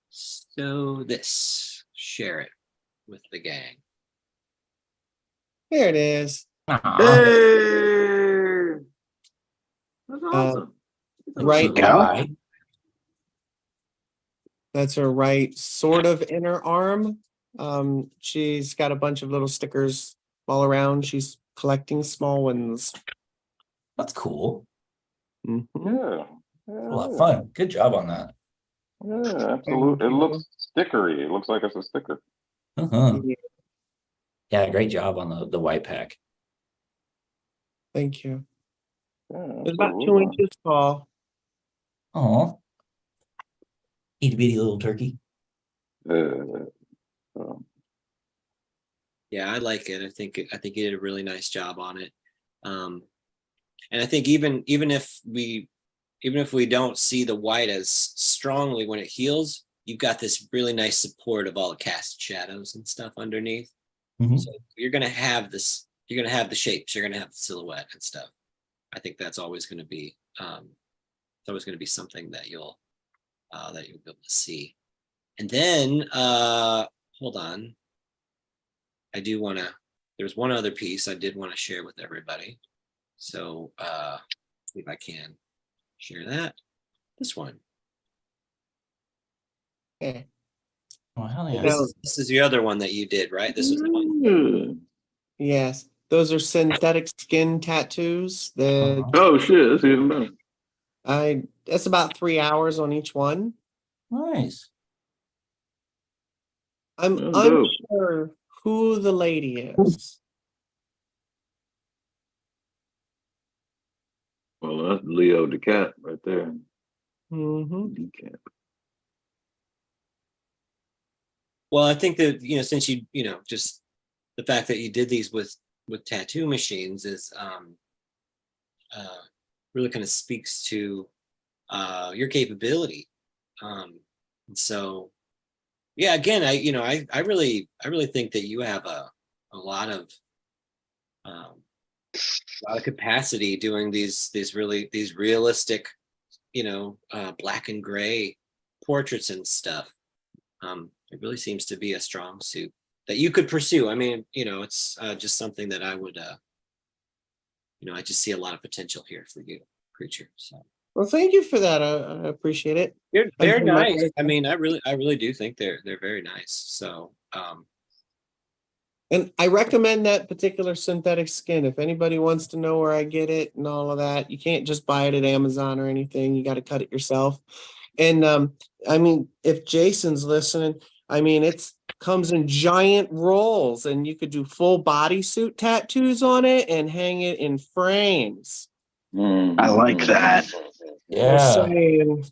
So share it with the gang. Here it is. Aw. hey, That's awesome. Right. Guy. That's her right sort of inner arm. She's got a bunch of little stickers all around. She's collecting small ones. That's cool. Mhm. Yeah. A lot of fun. Good job on that. Yeah, absolutely. It looks stickery. It looks like it's a sticker. Yeah, Yeah, great job on the white pack. thank you. Yeah, It's about 2 absolutely. inches tall. Oh, itty bitty little turkey. Yeah, I like it. I think you did a really nice job on it. And I think even if we don't see the white as strongly when it heals, you've got this really nice support of all the cast shadows and stuff underneath. So you're gonna have this. You're gonna have the shapes. You're gonna have the silhouette and stuff. I think that's always going to be. It's always going to be something that you'll be able to see. And then hold on. I do want to. There's one other piece I did want to share with everybody. So see if I can share that. This one. Okay. Oh, hell yeah. This is the other one that you did, right? This was the one. Yes, those are synthetic skin tattoos. Oh shit, that's even better. That's about 3 hours on each one. Nice. I'm Oh, dope. unsure who the lady is. Well, that's Leo the cat right there. Mm-hmm. Decap. Well, I think that, since just the fact that you did these with tattoo machines is uh, really kind of speaks to your capability. And so, yeah, again, I really think that you have a lot of capacity doing these realistic, black and gray portraits and stuff. It really seems to be a strong suit that you could pursue. I mean, it's just something that I would, I just see a lot of potential here for you, Creature. So. Well, thank you for that. I appreciate it. They're nice. I mean, I really do think they're very nice. So, and I recommend that particular synthetic skin. If anybody wants to know where I get it and all of that, you can't just buy it at Amazon or anything. You got to cut it yourself. And I mean, if Jason's listening, I mean, it's comes in giant rolls, and you could do full bodysuit tattoos on it and hang it in frames. I like that. Yeah. Saying,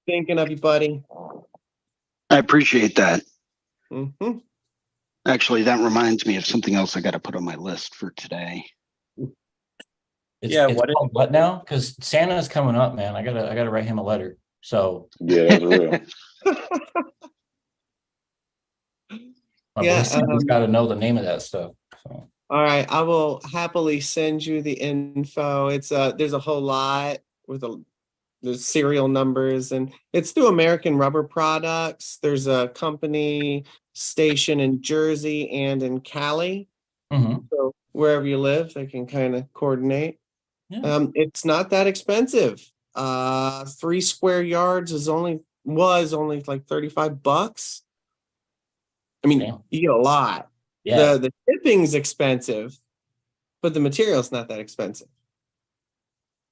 thinking of you, buddy. I appreciate that. Mm-hmm. Actually, that reminds me of something else I got to put on my list for today. It's what called what now? Because Santa's coming up, man. I gotta write him a letter. So Yeah, that's real. my Yeah, boy Santa's got to know the name of that stuff. So. All right, I will happily send you the info. It's there's a whole lot with the serial numbers, and it's through American Rubber Products. There's a company station in Jersey and in Cali. Mhm. So wherever you live, they can kind of coordinate. Yeah. It's not that expensive. 3 square yards was only like $35. I mean, Damn. you get a lot. Yeah. The shipping's expensive, but the material's not that expensive.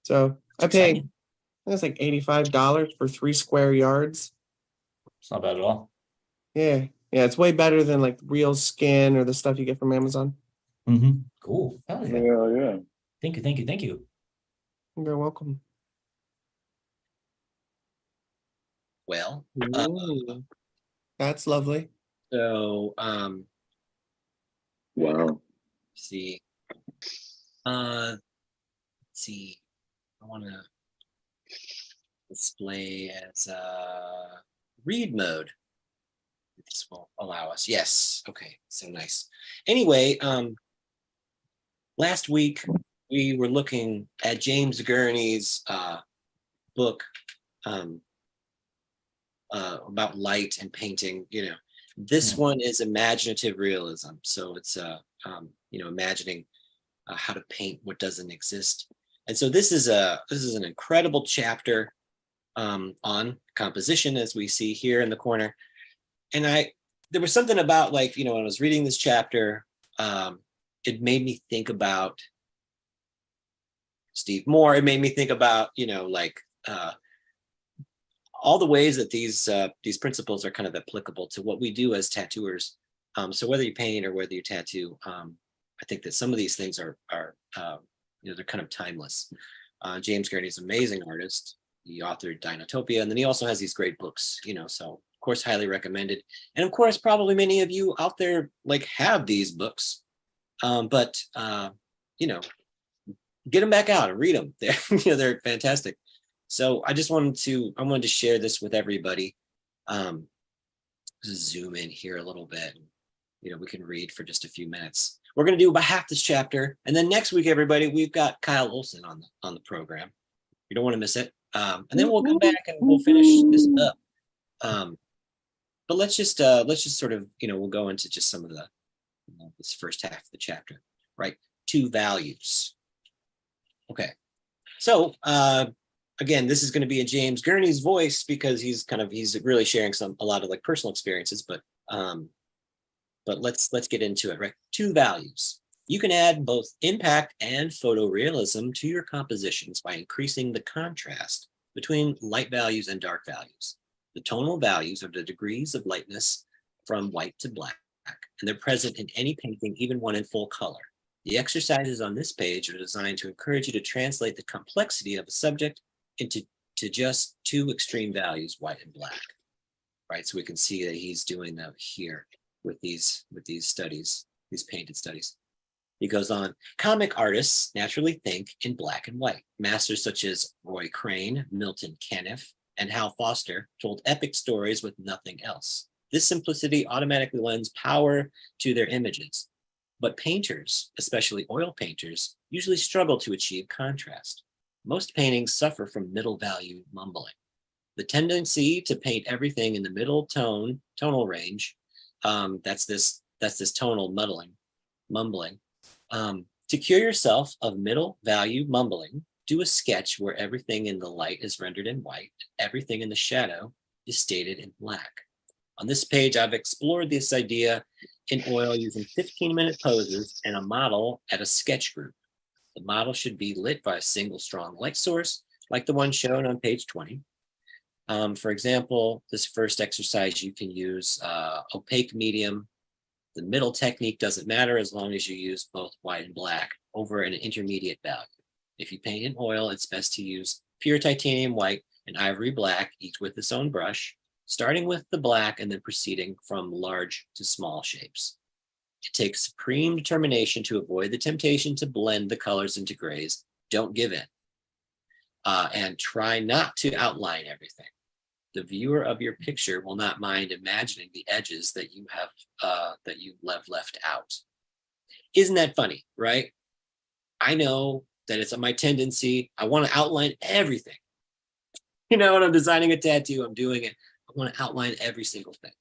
So I paid, Exciting. it's like $85 for 3 square yards. It's not bad at all. Yeah. Yeah, it's way better than like real skin or the stuff you get from Amazon. Mm-hmm. Cool. Hell yeah. Yeah. Thank you. You're welcome. well, Ooh, that's lovely. so Wow. see, let's see. I want to display as read mode. This will allow us. Yes. Okay. So nice. Anyway, last week we were looking at James Gurney's book about light and painting. This one is imaginative realism. So it's imagining how to paint what doesn't exist. And so this is an incredible chapter on composition, as we see here in the corner. And there was something about, like, when I was reading this chapter, it made me think about Steve Moore. It made me think about, all the ways that these principles are kind of applicable to what we do as tattooers. So whether you paint or whether you tattoo, I think that some of these things are they're kind of timeless. James Gurney is an amazing artist. He authored Dinotopia, and then he also has these great books, so of course, highly recommended. And of course, probably many of you out there have these books, but get them back out and read them. They're fantastic. So I wanted to share this with everybody. Zoom in here a little bit. We can read for just a few minutes. We're going to do about half this chapter, and then next week, everybody, we've got Kyle Olson on the program. You don't want to miss it. And then we'll come back and we'll finish this up. But let's just sort of, we'll go into just some of the this first half of the chapter, right? 2 values. Okay. So again, this is going to be in James Gurney's voice because he's really sharing a lot of personal experiences, but let's get into it, right? 2 values. You can add both impact and photorealism to your compositions by increasing the contrast between light values and dark values. The tonal values are the degrees of lightness from white to black, and they're present in any painting, even one in full color. The exercises on this page are designed to encourage you to translate the complexity of a subject into just two extreme values, white and black, right? So we can see that he's doing that here with these studies, these painted studies. He goes on, comic artists naturally think in black and white. Masters such as Roy Crane, Milton Caniff, and Hal Foster told epic stories with nothing else. This simplicity automatically lends power to their images. But painters, especially oil painters, usually struggle to achieve contrast. Most paintings suffer from middle value mumbling. The tendency to paint everything in the middle tonal range, that's this tonal mumbling. To cure yourself of middle value mumbling, do a sketch where everything in the light is rendered in white, everything in the shadow is stated in black. On this page, I've explored this idea in oil using 15-minute poses and a model at a sketch group. The model should be lit by a single strong light source, like the one shown on page 20. For example, this first exercise, you can use opaque medium. The middle technique doesn't matter as long as you use both white and black over an intermediate value. If you paint in oil, it's best to use pure titanium white and ivory black, each with its own brush, starting with the black and then proceeding from large to small shapes. It takes supreme determination to avoid the temptation to blend the colors into grays. Don't give in. And try not to outline everything. The viewer of your picture will not mind imagining the edges that you have left out. Isn't that funny, right? I know that it's my tendency. I want to outline everything. You know, when I'm designing a tattoo, I'm doing it. I want to outline every single thing.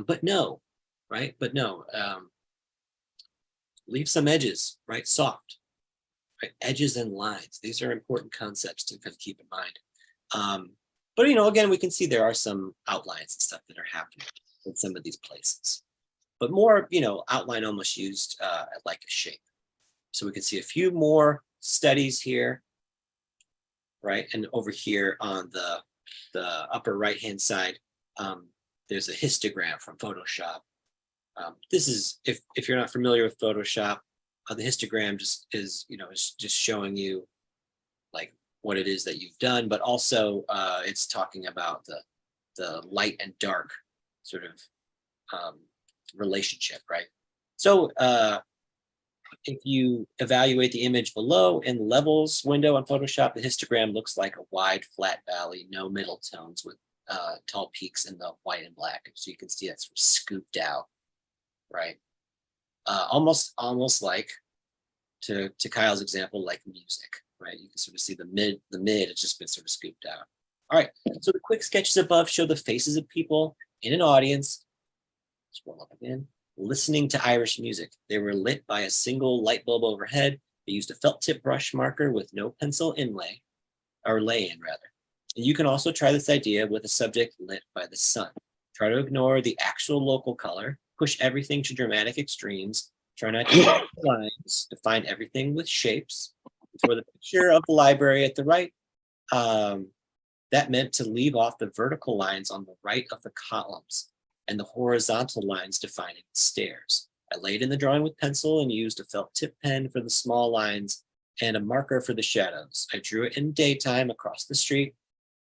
But no, right? But no, leave some edges, right? Soft, right? Edges and lines. These are important concepts to kind of keep in mind. But, you know, again, we can see there are some outlines and stuff that are happening in some of these places, but more, you know, outline almost used like a shape. So we can see a few more studies here, right? And over here on the upper right-hand side, there's a histogram from Photoshop. This is, if you're not familiar with Photoshop, the histogram just is, you know, is just showing you like what it is that you've done, but also it's talking about the light and dark sort of relationship, right? So if you evaluate the image below in the levels window on Photoshop, the histogram looks like a wide flat valley, no middle tones with tall peaks in the white and black. So you can see that's sort of scooped out, right? Almost like, to Kyle's example, like music, right? You can sort of see the mid, it's just been sort of scooped out. All right, so the quick sketches above show the faces of people in an audience. Scroll up again. Listening to Irish music. They were lit by a single light bulb overhead. They used a felt tip brush marker with no pencil inlay, or lay-in rather. And you can also try this idea with a subject lit by the sun. Try to ignore the actual local color, push everything to dramatic extremes, try not to use lines, define everything with shapes. For the picture of the library at the right, that meant to leave off the vertical lines on the right of the columns and the horizontal lines defining the stairs. I laid in the drawing with pencil and used a felt tip pen for the small lines and a marker for the shadows. I drew it in daytime across the street,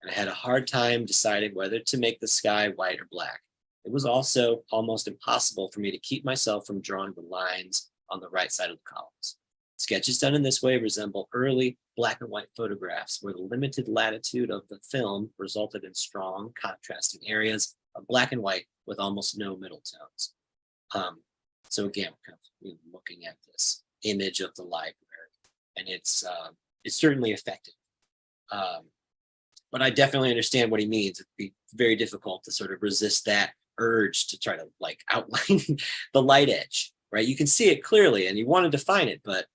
and I had a hard time deciding whether to make the sky white or black. It was also almost impossible for me to keep myself from drawing the lines on the right side of the columns. Sketches done in this way resemble early black and white photographs where the limited latitude of the film resulted in strong contrasting areas of black and white with almost no middle tones. So again, kind of looking at this image of the library, and it's certainly effective. But I definitely understand what he means. It'd be very difficult to sort of resist that urge to try to like outline the light edge, right? You can see it clearly and you want to define it, but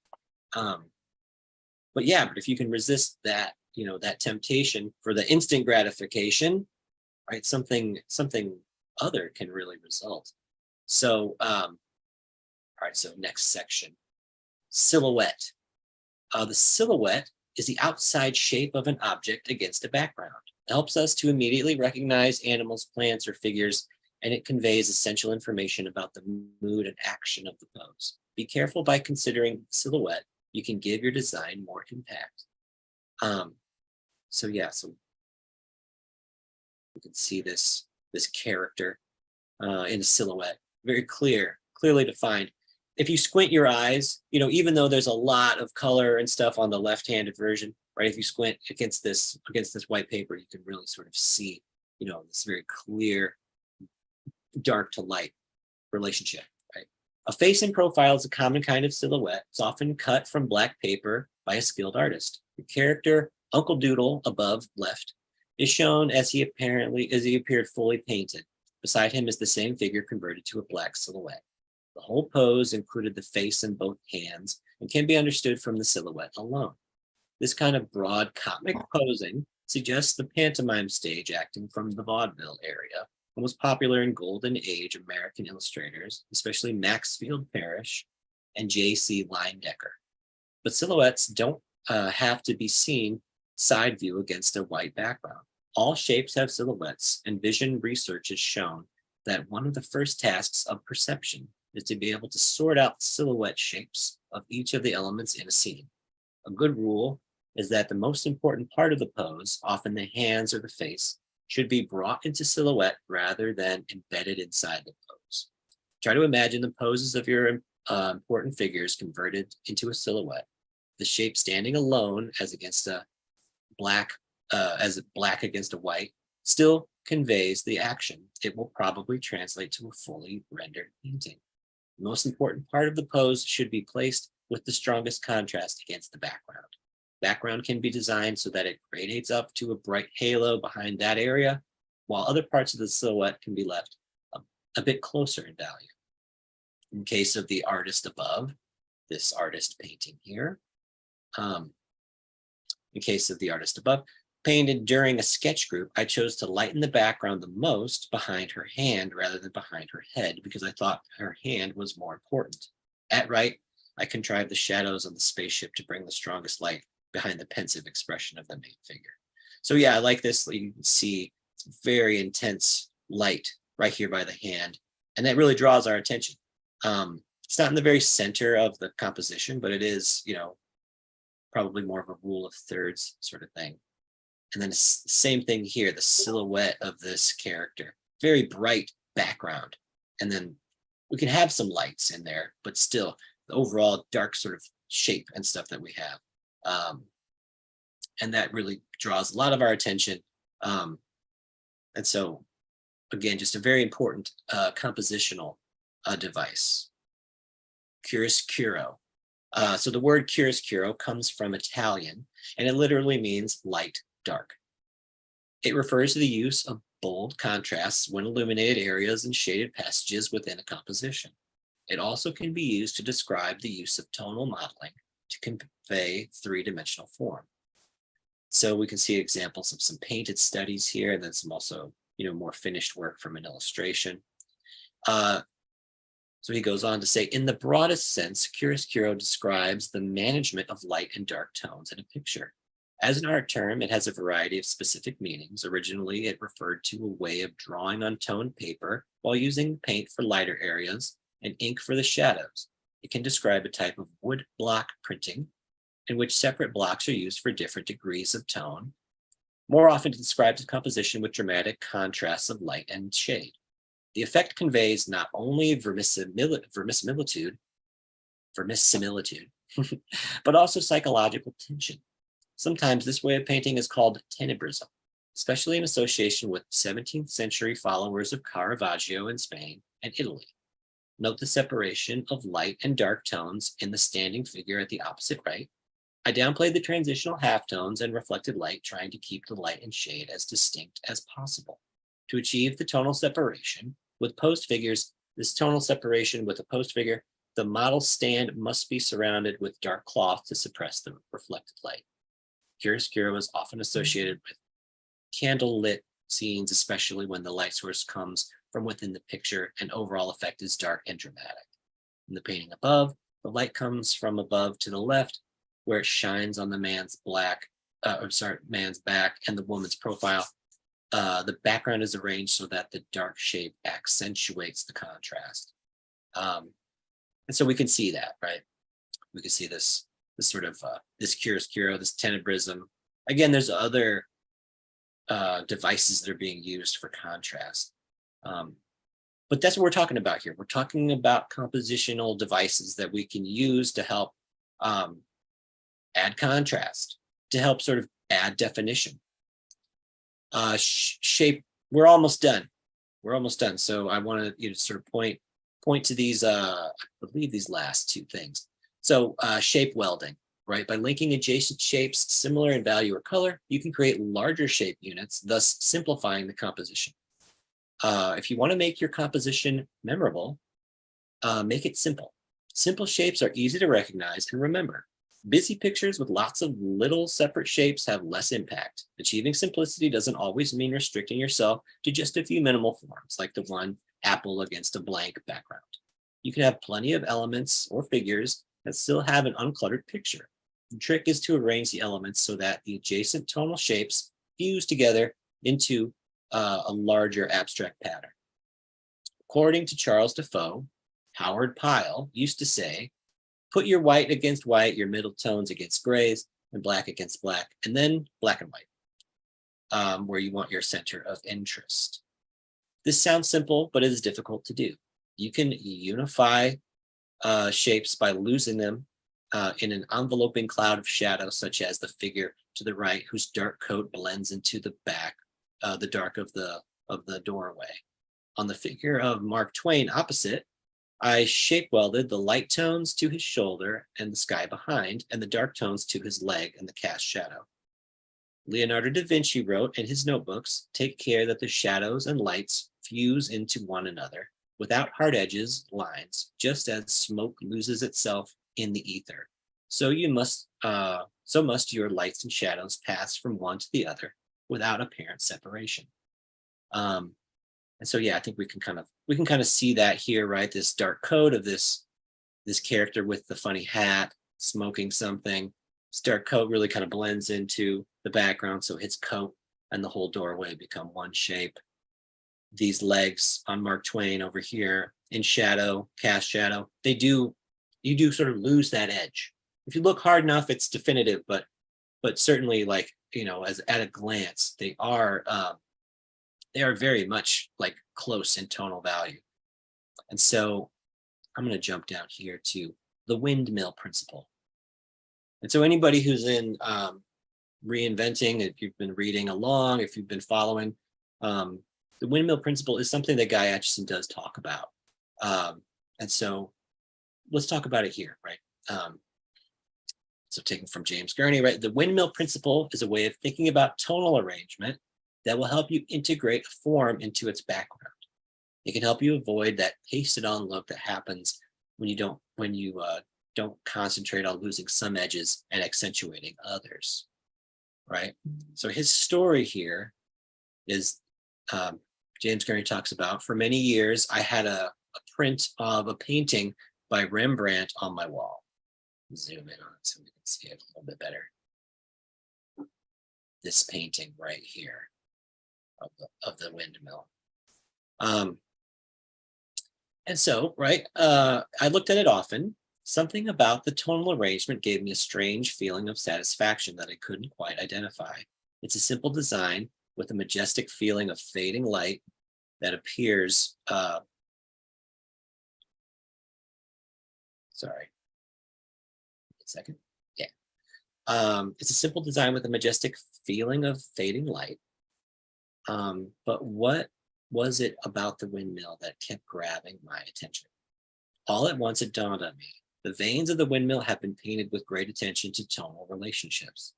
yeah, but if you can resist that, you know, that temptation for the instant gratification, right? Something other can really result. So, all right, so next section, silhouette. The silhouette is the outside shape of an object against a background. It helps us to immediately recognize animals, plants, or figures, and it conveys essential information about the mood and action of the pose. be careful by considering silhouette. You can give your design more impact. So yeah, so you can see this character in a silhouette, very clearly defined. If you squint your eyes, even though there's a lot of color and stuff on the left-handed version, right? If you squint against this white paper, you can really sort of see, this very clear dark to light relationship, right? A face in profile is a common kind of silhouette. It's often cut from black paper by a skilled artist. The character Uncle Doodle above left is shown as he appeared fully painted. Beside him is the same figure converted to a black silhouette. The whole pose included the face and both hands and can be understood from the silhouette alone. This kind of broad comic posing suggests the pantomime stage acting from the vaudeville area and was popular in Golden Age American illustrators, especially Maxfield Parrish and J.C. Leyendecker. But silhouettes don't have to be seen side view against a white background. All shapes have silhouettes, and vision research has shown that one of the first tasks of perception is to be able to sort out the silhouette shapes of each of the elements in a scene. A good rule is that the most important part of the pose, often the hands or the face, should be brought into silhouette rather than embedded inside the pose. Try to imagine the poses of your important figures converted into a silhouette. The shape standing alone as against a black against a white still conveys the action. It will probably translate to a fully rendered painting. The most important part of the pose should be placed with the strongest contrast against the background. Background can be designed so that it gradates up to a bright halo behind that area, while other parts of the silhouette can be left a bit closer in value. In case of the artist above, this artist painting here, painted during a sketch group, I chose to lighten the background the most behind her hand rather than behind her head because I thought her hand was more important. At right, I contrived the shadows on the spaceship to bring the strongest light behind the pensive expression of the main figure. So yeah, I like this. You can see very intense light right here by the hand, and that really draws our attention. It's not in the very center of the composition, but it is, probably more of a rule of thirds sort of thing. And then it's the same thing here, the silhouette of this character, very bright background. And then we can have some lights in there, but still the overall dark sort of shape and stuff that we have. And that really draws a lot of our attention. And so again, just a very important compositional device. Chiaroscuro. So the word chiaroscuro comes from Italian, and it literally means light, dark. It refers to the use of bold contrasts when illuminated areas and shaded passages within a composition. It also can be used to describe the use of tonal modeling to convey three-dimensional form. So we can see examples of some painted studies here, and then some also, more finished work from an illustration. So he goes on to say, in the broadest sense, chiaroscuro describes the management of light and dark tones in a picture. As an art term, it has a variety of specific meanings. Originally, it referred to a way of drawing on toned paper while using paint for lighter areas and ink for the shadows. It can describe a type of wood block printing in which separate blocks are used for different degrees of tone. More often, it describes a composition with dramatic contrasts of light and shade. The effect conveys not only verisimilitude, but also psychological tension. Sometimes this way of painting is called tenebrism, especially in association with 17th century followers of Caravaggio in Spain and Italy. Note the separation of light and dark tones in the standing figure at the opposite right. I downplayed the transitional halftones and reflected light, trying to keep the light and shade as distinct as possible. To achieve the tonal separation with post figures, the model stand must be surrounded with dark cloth to suppress the reflected light. Chiaroscuro is often associated with candle-lit scenes, especially when the light source comes from within the picture and overall effect is dark and dramatic. In the painting above, the light comes from above to the left, where it shines on the man's back and the woman's profile. The background is arranged so that the dark shape accentuates the contrast. And so we can see that, right? We can see this sort of this chiaroscuro, this tenebrism. Again, there's other devices that are being used for contrast. But that's what we're talking about here. We're talking about compositional devices that we can use to help add contrast, to help sort of add definition. Shape, we're almost done. We're almost done. So I want to sort of point to these, I believe these last two things. So shape welding, right? By linking adjacent shapes similar in value or color, you can create larger shape units, thus simplifying the composition. If you want to make your composition memorable, make it simple. Simple shapes are easy to recognize and remember. Busy pictures with lots of little separate shapes have less impact. Achieving simplicity doesn't always mean restricting yourself to just a few minimal forms, like the one apple against a blank background. You can have plenty of elements or figures that still have an uncluttered picture. The trick is to arrange the elements so that the adjacent tonal shapes fuse together into a larger abstract pattern. According to Charles Defoe, Howard Pyle used to say, put your white against white, your middle tones against grays, and black against black, and then black and white, where you want your center of interest. This sounds simple, but it is difficult to do. You can unify shapes by losing them in an enveloping cloud of shadow, such as the figure to the right, whose dark coat blends into the back, the dark of the doorway. On the figure of Mark Twain opposite, I shape welded the light tones to his shoulder and the sky behind, and the dark tones to his leg and the cast shadow. Leonardo da Vinci wrote in his notebooks, take care that the shadows and lights fuse into one another without hard edges, lines, just as smoke loses itself in the ether. So must your lights and shadows pass from one to the other without apparent separation. And so, yeah, I think we can kind of see that here, right? This dark coat of this character with the funny hat, smoking something. This dark coat really kind of blends into the background. So his coat and the whole doorway become one shape. These legs on Mark Twain over here in shadow, cast shadow, you do sort of lose that edge. If you look hard enough, it's definitive, but certainly, like, as at a glance, they are very much like close in tonal value. And so I'm going to jump down here to the windmill principle. And so anybody who's in reinventing, if you've been reading along, if you've been following, the windmill principle is something that Guy Aitchison does talk about. And so let's talk about it here, right? So taken from James Gurney, right? The windmill principle is a way of thinking about tonal arrangement that will help you integrate a form into its background. It can help you avoid that pasted on look that happens when you don't concentrate on losing some edges and accentuating others, right? So his story here is, James Gurney talks about, for many years, I had a print of a painting by Rembrandt on my wall. Zoom in on it so we can see it a little bit better. This painting right here of the windmill. And so, right, I looked at it often. Something about the tonal arrangement gave me a strange feeling of satisfaction that I couldn't quite identify. It's a simple design with a majestic feeling of fading light that appears, sorry, a second, yeah. It's a simple design with a majestic feeling of fading light. But what was it about the windmill that kept grabbing my attention? All at once it dawned on me. The veins of the windmill have been painted with great attention to tonal relationships.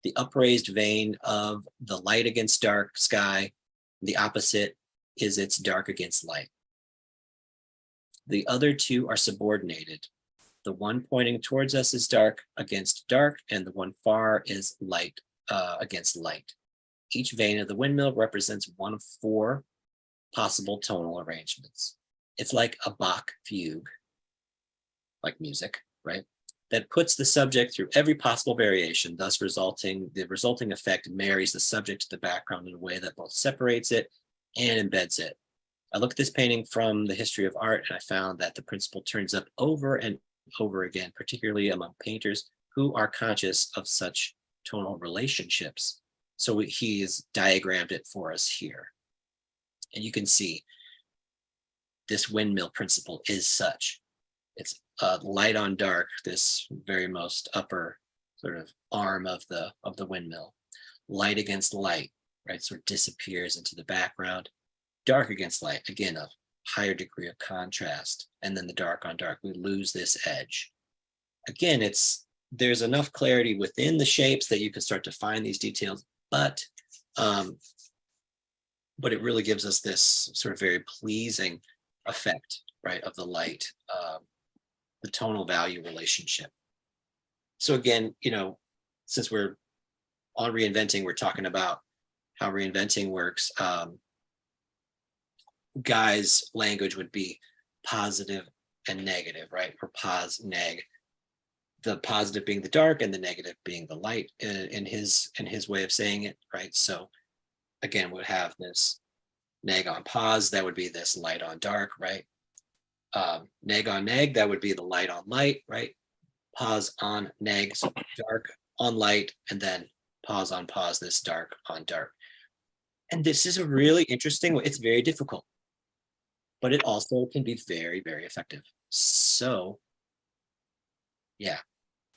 The upraised vein of the light against dark sky, the opposite is its dark against light. The other two are subordinated. The one pointing towards us is dark against dark, and the one far is light against light. Each vein of the windmill represents one of four possible tonal arrangements. It's like a Bach fugue, like music, right? That puts the subject through every possible variation, thus the resulting effect marries the subject to the background in a way that both separates it and embeds it. I looked at this painting from the history of art, and I found that the principle turns up over and over again, particularly among painters who are conscious of such tonal relationships. So he's diagrammed it for us here. And you can see this windmill principle is such. It's light on dark, this very most upper sort of arm of the windmill. Light against light, right? Sort of disappears into the background. Dark against light, again, a higher degree of contrast. And then the dark on dark, we lose this edge. Again, there's enough clarity within the shapes that you can start to find these details, but it really gives us this sort of very pleasing effect, right, of the light, the tonal value relationship. So again, since we're on reinventing, we're talking about how reinventing works. Guy's language would be positive and negative, right? Or pos neg. The positive being the dark and the negative being the light in his way of saying it, right? So again, we'll have this neg on pos, that would be this light on dark, right? Neg on neg, that would be the light on light, right? Pos on neg, so dark on light, and then pos on pos, this dark on dark. And this is a really interesting, it's very difficult, but it also can be very, very effective. So yeah,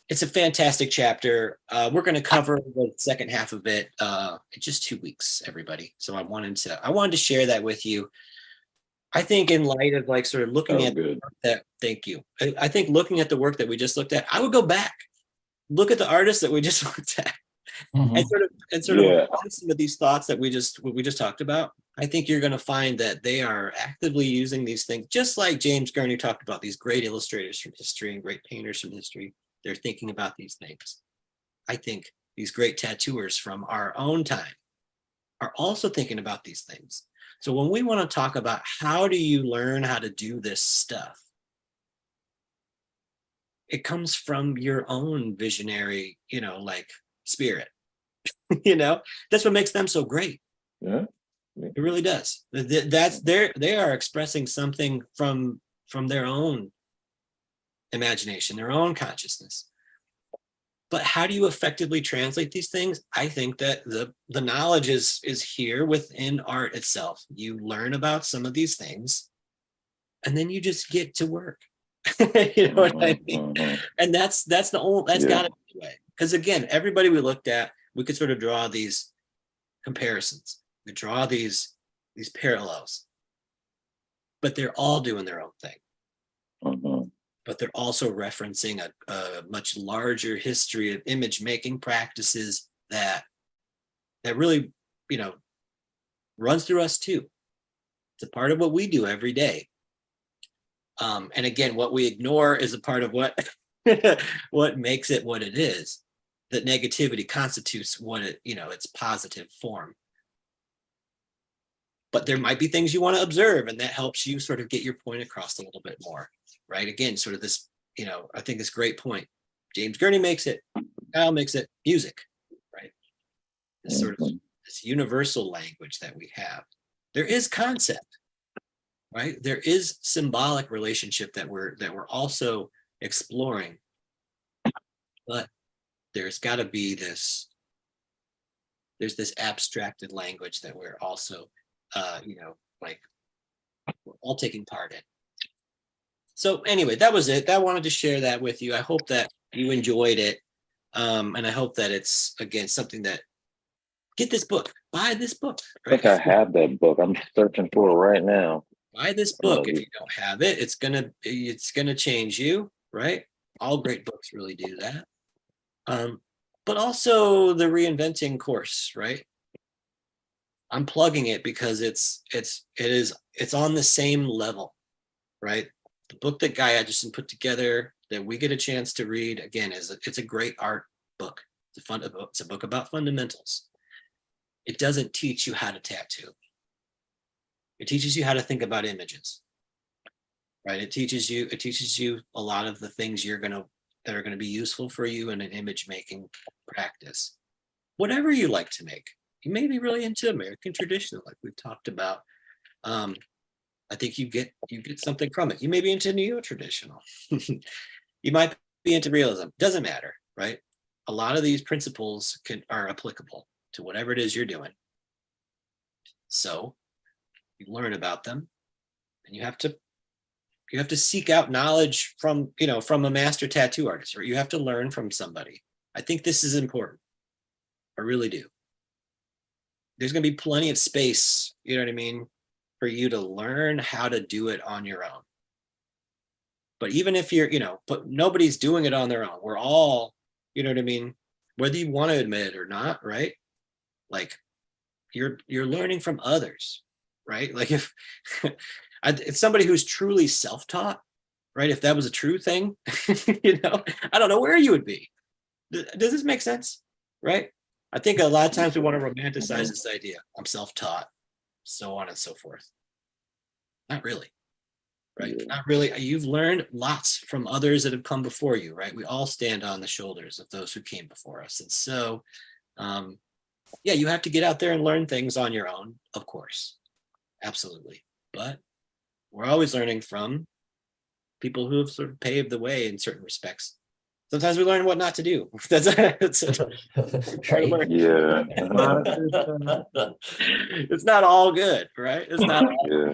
it's a fantastic chapter. We're going to cover the second half of it in just 2 weeks, everybody. So I wanted to share that with you. I think in light of like sort of looking at that, thank you. I think looking at the work that we just looked at, I would go back, look at the artists that we just looked at, and sort of apply some of these thoughts that we just talked about. I think you're going to find that they are actively using these things, just like James Gurney talked about, these great illustrators from history and great painters from history. They're thinking about these things. I think these great tattooers from our own time are also thinking about these things. So when we want to talk about how do you learn how to do this stuff, it comes from your own visionary, like spirit. That's what makes them so great. Yeah. It really does. They are expressing something from their own imagination, their own consciousness. But how do you effectively translate these things? I think that the knowledge is here within art itself. You learn about some of these things, and then you just get to work. You know what I mean? And that's gotta be the way. Because again, everybody we looked at, we could sort of draw these comparisons. We draw these parallels, but they're all doing their own thing. But they're also referencing a much larger history of image making practices that really, runs through us too. It's a part of what we do every day. And again, what we ignore is a part of what what makes it what it is. That negativity constitutes what its positive form. But there might be things you want to observe, and that helps you sort of get your point across a little bit more, right? Again, sort of this, I think this great point. James Gurney makes it, Kyle makes it, music, right? This sort of this universal language that we have. There is concept, right? There is symbolic relationship that we're also exploring, but there's got to be there's this abstracted language that we're also like we're all taking part in. So anyway, that was it. I wanted to share that with you. I hope that you enjoyed it. And I hope that it's, again, something that, get this book, buy this book. Right? I think I have that book. I'm searching for it right now. Buy this book. If you don't have it, it's gonna change you, right? All great books really do that. But also the reinventing course, right? I'm plugging it because it's on the same level, right? The book that Guy Edgerton put together that we get a chance to read, again, it's a great art book. It's a book about fundamentals. It doesn't teach you how to tattoo. It teaches you how to think about images, right? It teaches you a lot of the things that are gonna be useful for you in an image making practice. Whatever you like to make. You may be really into American tradition, like we've talked about. I think you get something from it. You may be into neo-traditional. You might be into realism. Doesn't matter, right? A lot of these principles are applicable to whatever it is you're doing. So you learn about them, and you have to seek out knowledge from a master tattoo artist, or you have to learn from somebody. I think this is important. I really do. There's going to be plenty of space, you know what I mean, for you to learn how to do it on your own. But even if you're, but nobody's doing it on their own. We're all, you know what I mean, whether you want to admit it or not, right? Like you're learning from others, right? Like if it's somebody who's truly self-taught, right? If that was a true thing, I don't know where you would be. Does this make sense? Right? I think a lot of times we want to romanticize this idea. I'm self-taught, so on and so forth. Not really. Right? Yeah. Not really. You've learned lots from others that have come before you, right? We all stand on the shoulders of those who came before us. And so, yeah, you have to get out there and learn things on your own, of course. Absolutely. But we're always learning from people who have sort of paved the way in certain respects. Sometimes we learn what not to do. That's Right. Yeah. It's not all good, right? It's not all Yeah.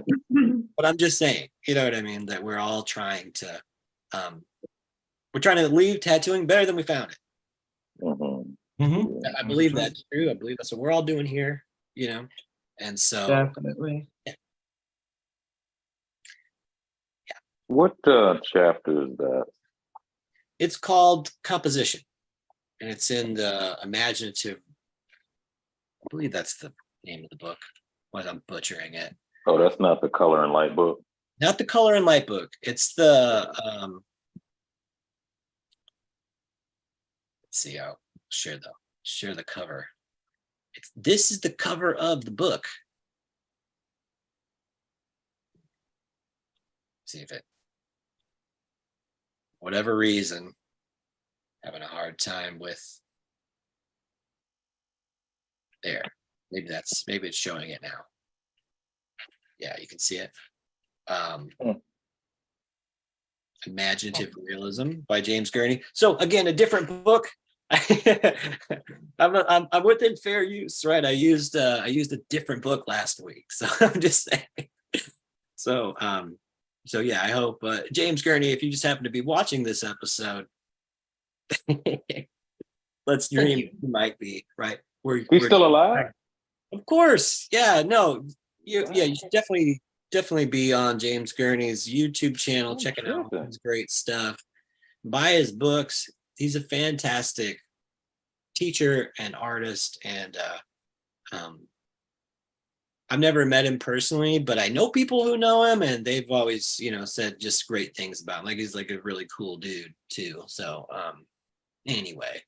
but I'm just saying, you know what I mean, that we're all trying to leave tattooing better than we found it. Mhm. I believe that's true. I believe that's what we're all doing here, and so Definitely. What chapter is that? it's called composition, and it's in the imaginative. I believe that's the name of the book. But I'm butchering it. Oh, that's not the color and light book. Not the color and light book. It's the let's see. I'll share the cover. This is the cover of the book. See if it, whatever reason, having a hard time with there. Maybe it's showing it now. Yeah, you can see it. Imaginative Realism by James Gurney. So again, a different book. I'm within fair use, right? I used a different book last week, so I'm just saying. So yeah, I hope James Gurney, if you just happen to be watching this episode, let's dream you might be right. He's still alive? Of course, yeah. No, you should definitely be on James Gurney's YouTube channel. Check it out. It's great stuff. Buy his books. He's a fantastic teacher and artist, and I've never met him personally, but I know people who know him, and they've always, said just great things about him. Like he's like a really cool dude too. So anyway,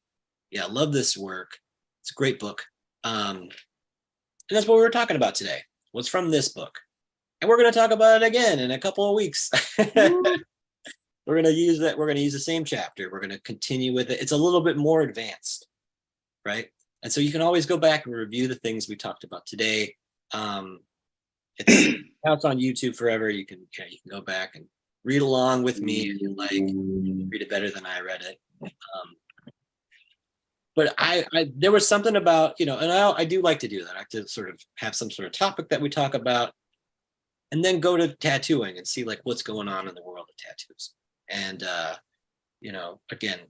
yeah, love this work. It's a great book. And that's what we were talking about today. Was from this book. And we're going to talk about it again in a couple of weeks. We're going to use that. We're going to use the same chapter. We're going to continue with it. It's a little bit more advanced, right? And so you can always go back and review the things we talked about today. It's on YouTube forever. You can go back and read along with me if you like. Read it better than I read it. But there was something about, and I do like to do that. I like to sort of have some sort of topic that we talk about, and then go to tattooing and see like what's going on in the world of tattoos. And again,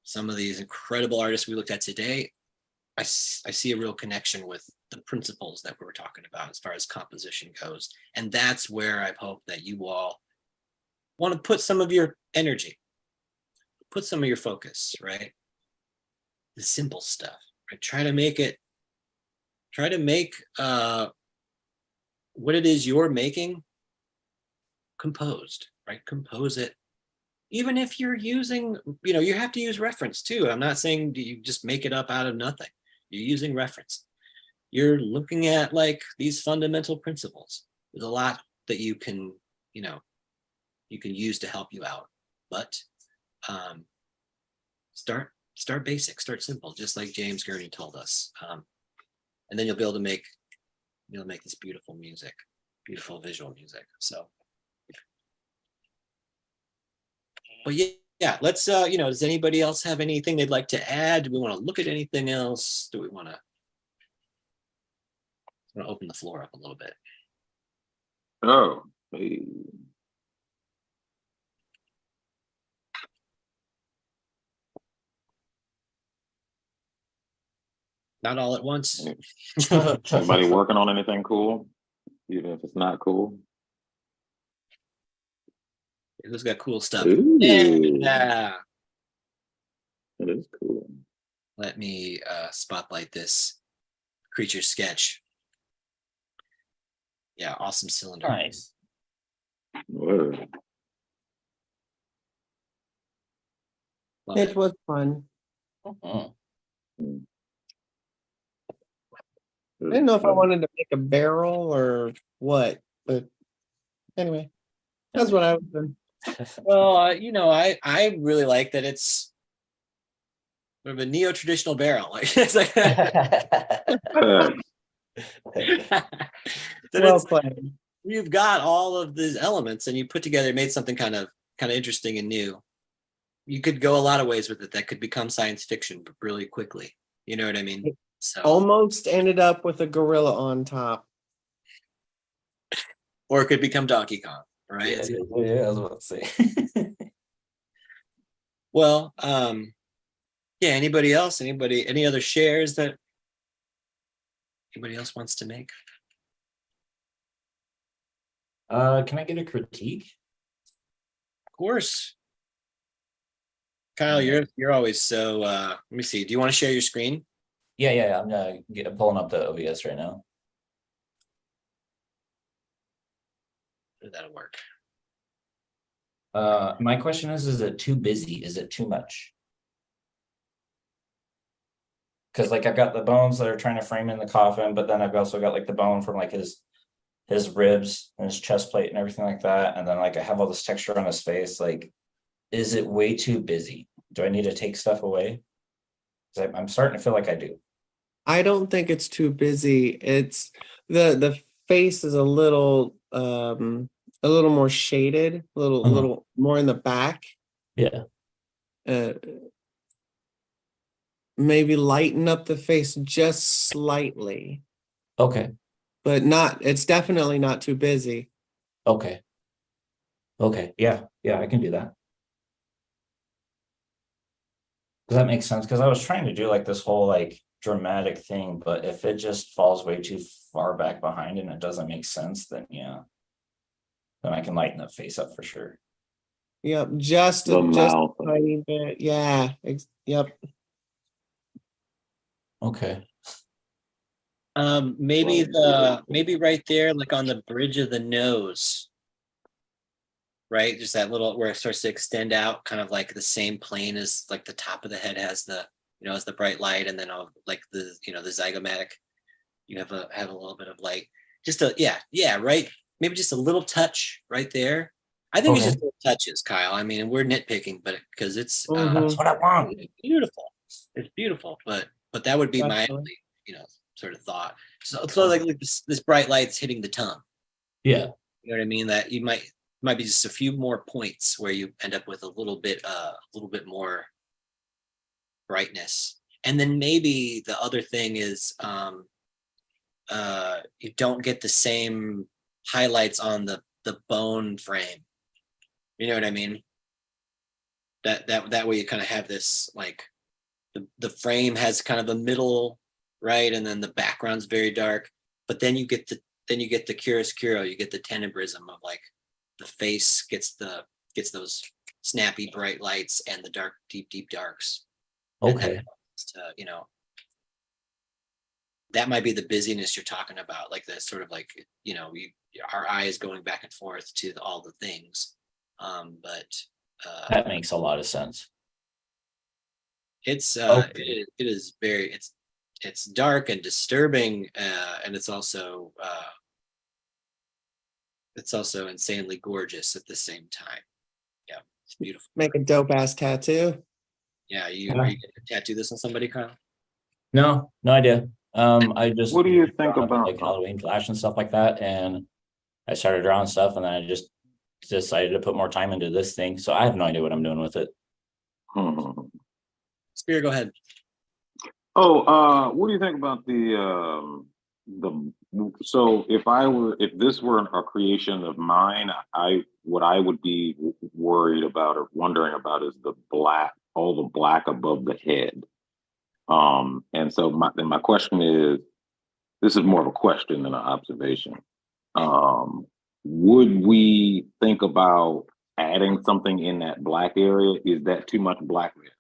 some of these incredible artists we looked at today, I see a real connection with the principles that we were talking about as far as composition goes. And that's where I hope that you all want to put some of your energy, put some of your focus, right? The simple stuff, right? Try to make what it is you're making composed, right? Compose it. Even if you're using, you have to use reference too. I'm not saying you just make it up out of nothing. You're using reference. You're looking at like these fundamental principles. There's a lot that you can use to help you out. But start basic, start simple, just like James Gurney told us. And then you'll be able to make this beautiful music. beautiful visual music. So, but yeah, let's, does anybody else have anything they'd like to add? Do we want to look at anything else? Do we want to open the floor up a little bit? Oh, hey. Not all at once. Anybody working on anything cool? Even if it's not cool. Who's got cool stuff? Ooh. Yeah. It is cool. Let me spotlight this creature sketch. Yeah, awesome cylinder. Nice. Whoa. Love It it. was fun. Mhm. I didn't know if I wanted to make a barrel or what, but anyway, that's what I was doing. Well, I really like that it's sort of a neo-traditional barrel. Like it's like that Well it's, played. you've got all of these elements and you put together, made something kind of interesting and new. You could go a lot of ways with it. That could become science fiction really quickly. You know what I mean? So, Almost ended up with a gorilla on top. or it could become Donkey Kong, right? Yeah, I was about to say. Well, yeah. Anybody else? Any other shares that anybody else wants to make? Can I get a critique? Of course. Kyle, you're always so. Let me see. Do you want to share your screen? Yeah. I'm pulling up the OBS right now. That'll work. My question is it too busy? Is it too much? Because like I've got the bones that are trying to frame in the coffin, but then I've also got like the bone from like his ribs and his chest plate and everything like that. And then like I have all this texture on his face. Like, is it way too busy? Do I need to take stuff away? Because I'm starting to feel like I do. I don't think it's too busy. It's the face is a little more shaded, a little more in the back. Yeah. Maybe lighten up the face just slightly, Okay. but it's definitely not too busy. Okay. Yeah, I can do that. Does that make sense? Because I was trying to do like this whole like dramatic thing, but if it just falls way too far back behind and it doesn't make sense, then yeah. Then I can lighten the face up for sure. Yep, just a tiny bit. Yeah. Yep. Okay. Maybe right there, like on the bridge of the nose. Right, just that little where it starts to extend out, kind of like the same plane as like the top of the head has the, as the bright light, and then like the, the zygomatic, you have a little bit of light. Just right. Maybe just a little touch right there. I think it's just little touches, Kyle. I mean, we're nitpicking, but because it's that's what I want. It's beautiful. It's beautiful, but that would be my only, sort of thought. So like this bright light's hitting the tongue. Yeah. You know what I mean? That you might be just a few more points where you end up with a little bit more brightness. And then maybe the other thing is you don't get the same highlights on the bone frame. You know what I mean? That way you kind of have this, like the frame has kind of a middle, right? And then the background's very dark, but then you get the chiaroscuro, you get the tenebrism of like the face gets those snappy bright lights and the dark, deep darks. Okay. That might be the busyness you're talking about, like that sort of like, our eye is going back and forth to all the things. But that makes a lot of sense. It's it is very, it's dark and disturbing, and it's also insanely gorgeous at the same time. Yeah, it's beautiful. Make a dope ass tattoo. Yeah, are you gonna tattoo this on somebody, Kyle? No idea. I just What do you think about like Halloween flash and stuff like that, and I started drawing stuff, and then I just decided to put more time into this thing. So I have no idea what I'm doing with it. Spear, go ahead. Oh, what do you think about so if this were a creation of mine, what I would be worried about or wondering about is all the black above the head. And so my question is, this is more of a question than an observation. Would we think about adding something in that black area? Is that too much black there?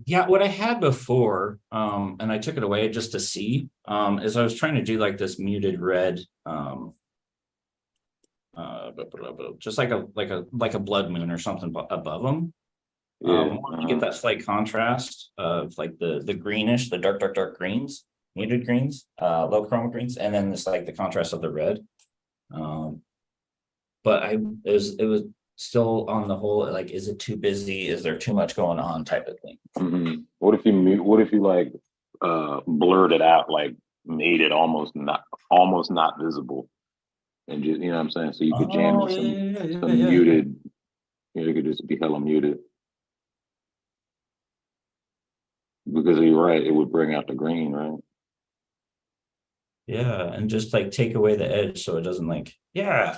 Yeah, what I had before, and I took it away just to see, is I was trying to do like this muted red, just like a blood moon or something above them. Yeah. You get that slight contrast of like the greenish, the dark greens, muted greens, low chroma greens, and then this like the contrast of the red. But it was still on the whole, like, is it too busy? Is there too much going on type of thing? Mm-hmm. What if you like blurred it out, like made it almost not visible, and just, you know what I'm saying? So you could jam in some muted, you know, it could just be hella muted. Because you're right, it would bring out the green, right? Yeah, and just like take away the edge so it doesn't like, yeah.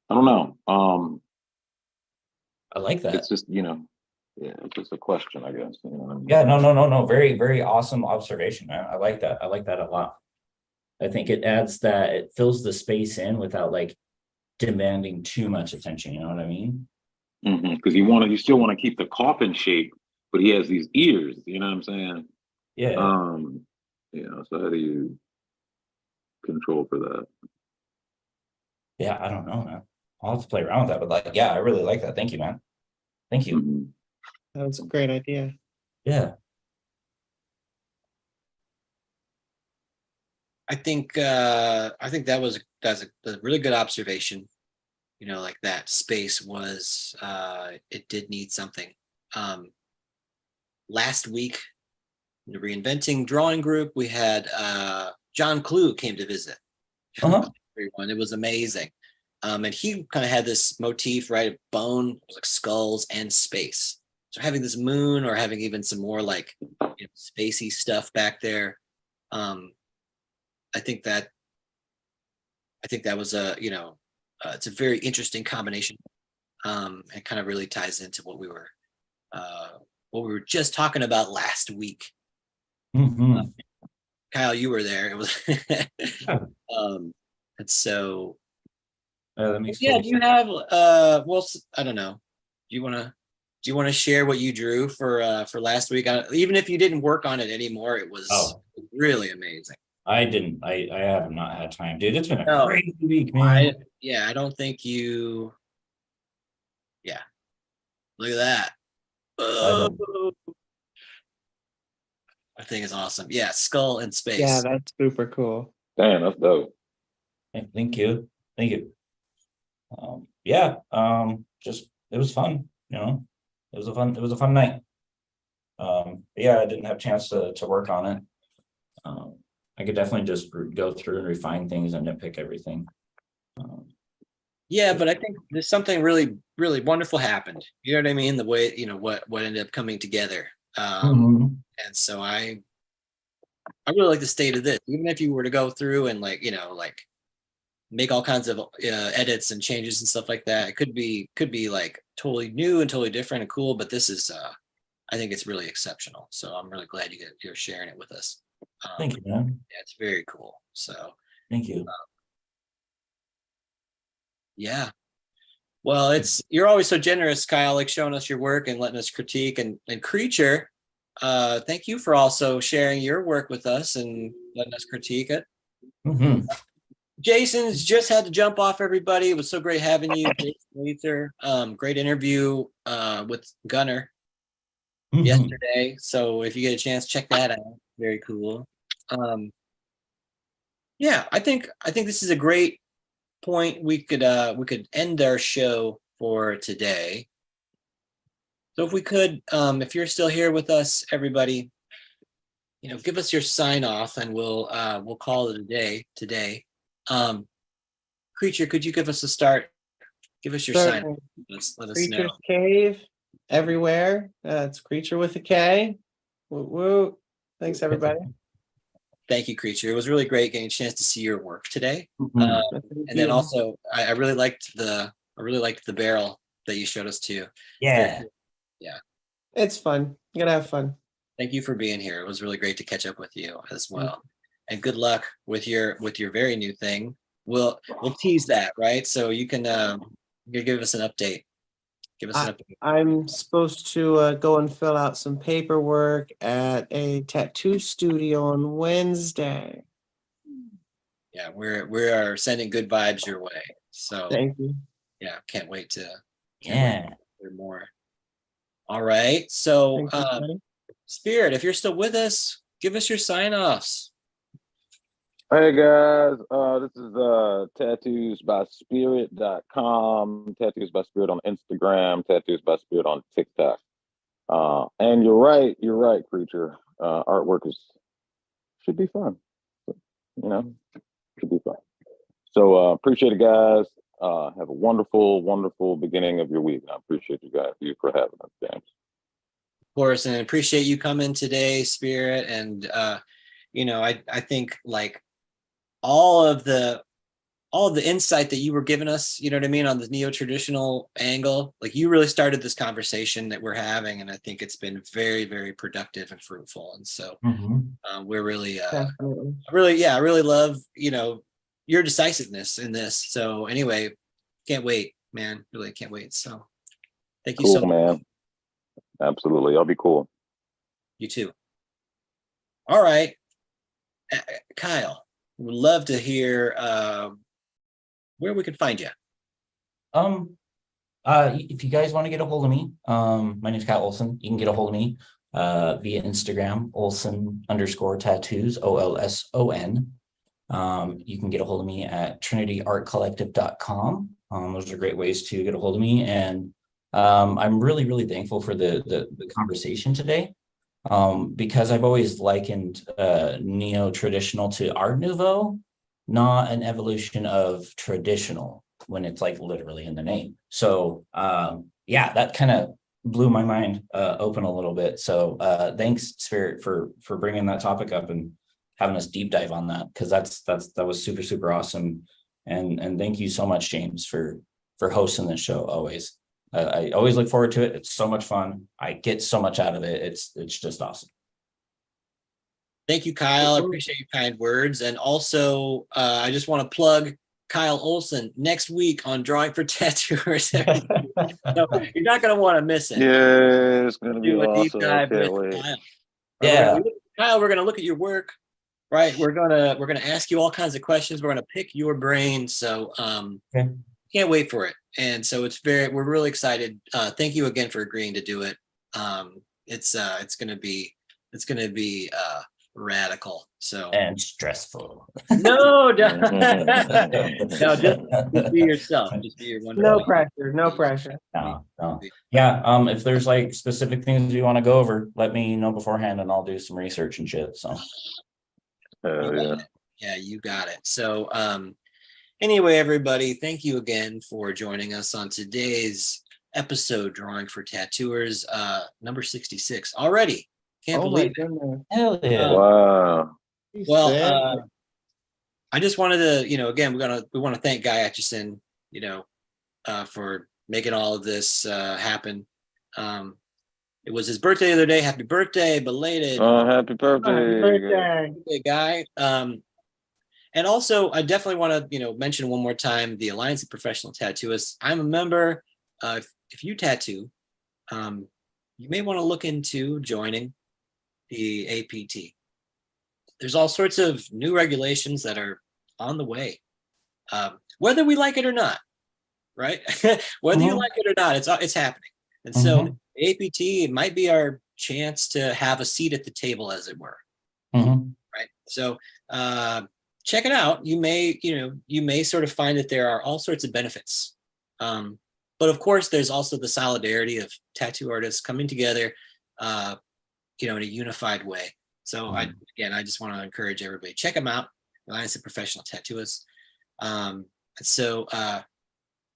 I don't know. I like that. It's just, you know, yeah, it's just a question, I guess. You know what I mean? Yeah, no. Very, very awesome observation, man. I like that. I like that a lot. I think it adds that, it fills the space in without like demanding too much attention. You know what I mean? Because you still want to keep the coffin shape, but he has these ears. You know what I'm saying? Yeah. You know, so how do you control for that? Yeah, I don't know, man. I'll have to play around with that, but like, yeah, I really like that. Thank you, man. Thank you. Mm-hmm. That was a great idea. Yeah. I think that's a really good observation. You know, like that space was it did need something. Last week in the Reinventing Drawing Group, we had John Clue came to visit. Everyone, it was amazing. And he kind of had this motif, right? Bone, like skulls and space. So having this moon or having even some more like, you know, spacey stuff back there. I think that was a, you know, it's a very interesting combination. And kind of really ties into what we were just talking about last week. Kyle, you were there. It was and so that makes do you have well, I don't know. Do you want to share what you drew for last week? Even if you didn't work on it anymore, it was really amazing. I have not had time, dude. It's been a crazy week, man. I don't think you. Yeah, look at that. I think it's awesome. Yeah, skull in space. Yeah, that's super cool. Damn, that's dope. Thank you. Just it was fun, you know. It was a fun night. Yeah, I didn't have a chance to work on it. I could definitely just go through and refine things and nitpick everything. Yeah, but I think there's something really, really wonderful happened. You know what I mean? The way, you know, what ended up coming together. And so I really like the state of this. Even if you were to go through and like, you know, like make all kinds of edits and changes and stuff like that, it could be like totally new and totally different and cool. But this is, I think it's really exceptional. So I'm really glad you're sharing it with us. Thank you, man. Yeah, it's very cool. So thank you. Yeah. Well, you're always so generous, Kyle, like showing us your work and letting us critique and Creature. Thank you for also sharing your work with us and letting us critique it. Jason's just had to jump off, everybody. It was so great having you, Jason Leither. Great interview with Gunner yesterday. So if you get a chance, check that out. Very cool. Yeah, I think this is a great point. We could end our show for today. So if we could, if you're still here with us, everybody, give us your sign off, and we'll call it a day today. Creature, could you give us a start? Give us your sign. Certainly. Let us Creature's know. Cave everywhere. It's Creature with a K. Woo woo. Thanks, everybody. Thank you, Creature. It was really great getting a chance to see your work today. Mhm. And then also, I really liked the barrel that you showed us too. Yeah. It's fun. You gotta have fun. Thank you for being here. It was really great to catch up with you as well. And good luck with your very new thing. We'll tease that, right? So you can give us an update. Give us an update. I'm supposed to go and fill out some paperwork at a tattoo studio on Wednesday. Yeah, we are sending good vibes your way. So Thank you. yeah, can't wait to Yeah. hear more. All right. So Thank you, everybody. Spirit, if you're still with us, give us your sign-offs. Hey guys, this is tattoosbyspirit.com, Tattoos by Spirit on Instagram, Tattoos by Spirit on TikTok. And you're right, Creature. Artwork should be fun. Should be fun. So appreciate it, guys. Have a wonderful, wonderful beginning of your week. And I appreciate you for having us, James. Of course, and appreciate you coming today, Spirit. And I think like all of the insight that you were giving us, you know what I mean, on the neo-traditional angle, like you really started this conversation that we're having, and I think it's been very, very productive and fruitful. And so we're really I really love your decisiveness in this. So anyway, can't wait, man. Really can't wait. So thank you so much, man. Absolutely, I'll be cool. You too. All right, Kyle, would love to hear where we can find you. If you guys want to get a hold of me, my name is Kyle Olson. You can get a hold of me via Instagram, Olson_tattoos, OLSON. You can get a hold of me at trinityartcollective.com. Those are great ways to get a hold of me. And I'm really, really thankful for the conversation today, because I've always likened neo-traditional to Art Nouveau, not an evolution of traditional when it's like literally in the name. So yeah, that kind of blew my mind open a little bit. So thanks, Spirit, for bringing that topic up and having us deep dive on that, because that was super, super awesome. And thank you so much, James, for hosting this show. Always. I always look forward to it. It's so much fun. I get so much out of it. It's just awesome. Thank you, Kyle. I appreciate your kind words. And also, I just want to plug Kyle Olson next week on Drawing for Tattooers. So you're not going to want to miss it. Yeah, it's going to be Do a awesome. deep dive with Kyle. Yeah. Kyle, we're going to look at your work, right? We're going to ask you all kinds of questions. We're going to pick your brain. So can't wait for it. And so we're really excited. Thank you again for agreeing to do it. It's going to be radical. So and stressful. No, just be yourself. Just be your wonderful. No pressure. No. Yeah. If there's like specific things you want to go over, let me know beforehand and I'll do some research and shit. So yeah, you got it. So anyway, everybody, thank you again for joining us on today's episode, Drawing for Tattooers, number 66 already. Can't believe it. Hell yeah. Wow. Well, I just wanted to, again, we want to thank Guy Atchison, for making all of this happen. It was his birthday the other day. Happy birthday, belated. Happy birthday, Guy. And also, I definitely want to, mention one more time the Alliance of Professional Tattooists. I'm a member. If you tattoo, you may want to look into joining the APT. There's all sorts of new regulations that are on the way, whether we like it or not, right? Whether you like it or not, it's happening. And so the APT, it might be our chance to have a seat at the table, as it were. Right. So check it out. You may sort of find that there are all sorts of benefits. But of course, there's also the solidarity of tattoo artists coming together, in a unified way. So I just want to encourage everybody, check them out. Alliance of Professional Tattooists. So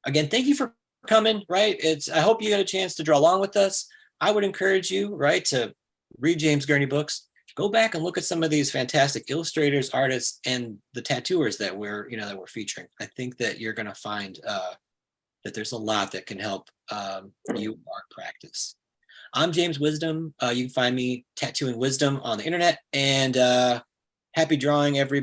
again, thank you for coming, right? I hope you got a chance to draw along with us. I would encourage you, right, to read James Gurney books. Go back and look at some of these fantastic illustrators, artists, and the tattooers that we're featuring. I think that you're going to find that there's a lot that can help you art practice. I'm James Wisdom. You can find me Tattooing Wisdom on the internet, and happy drawing, everybody.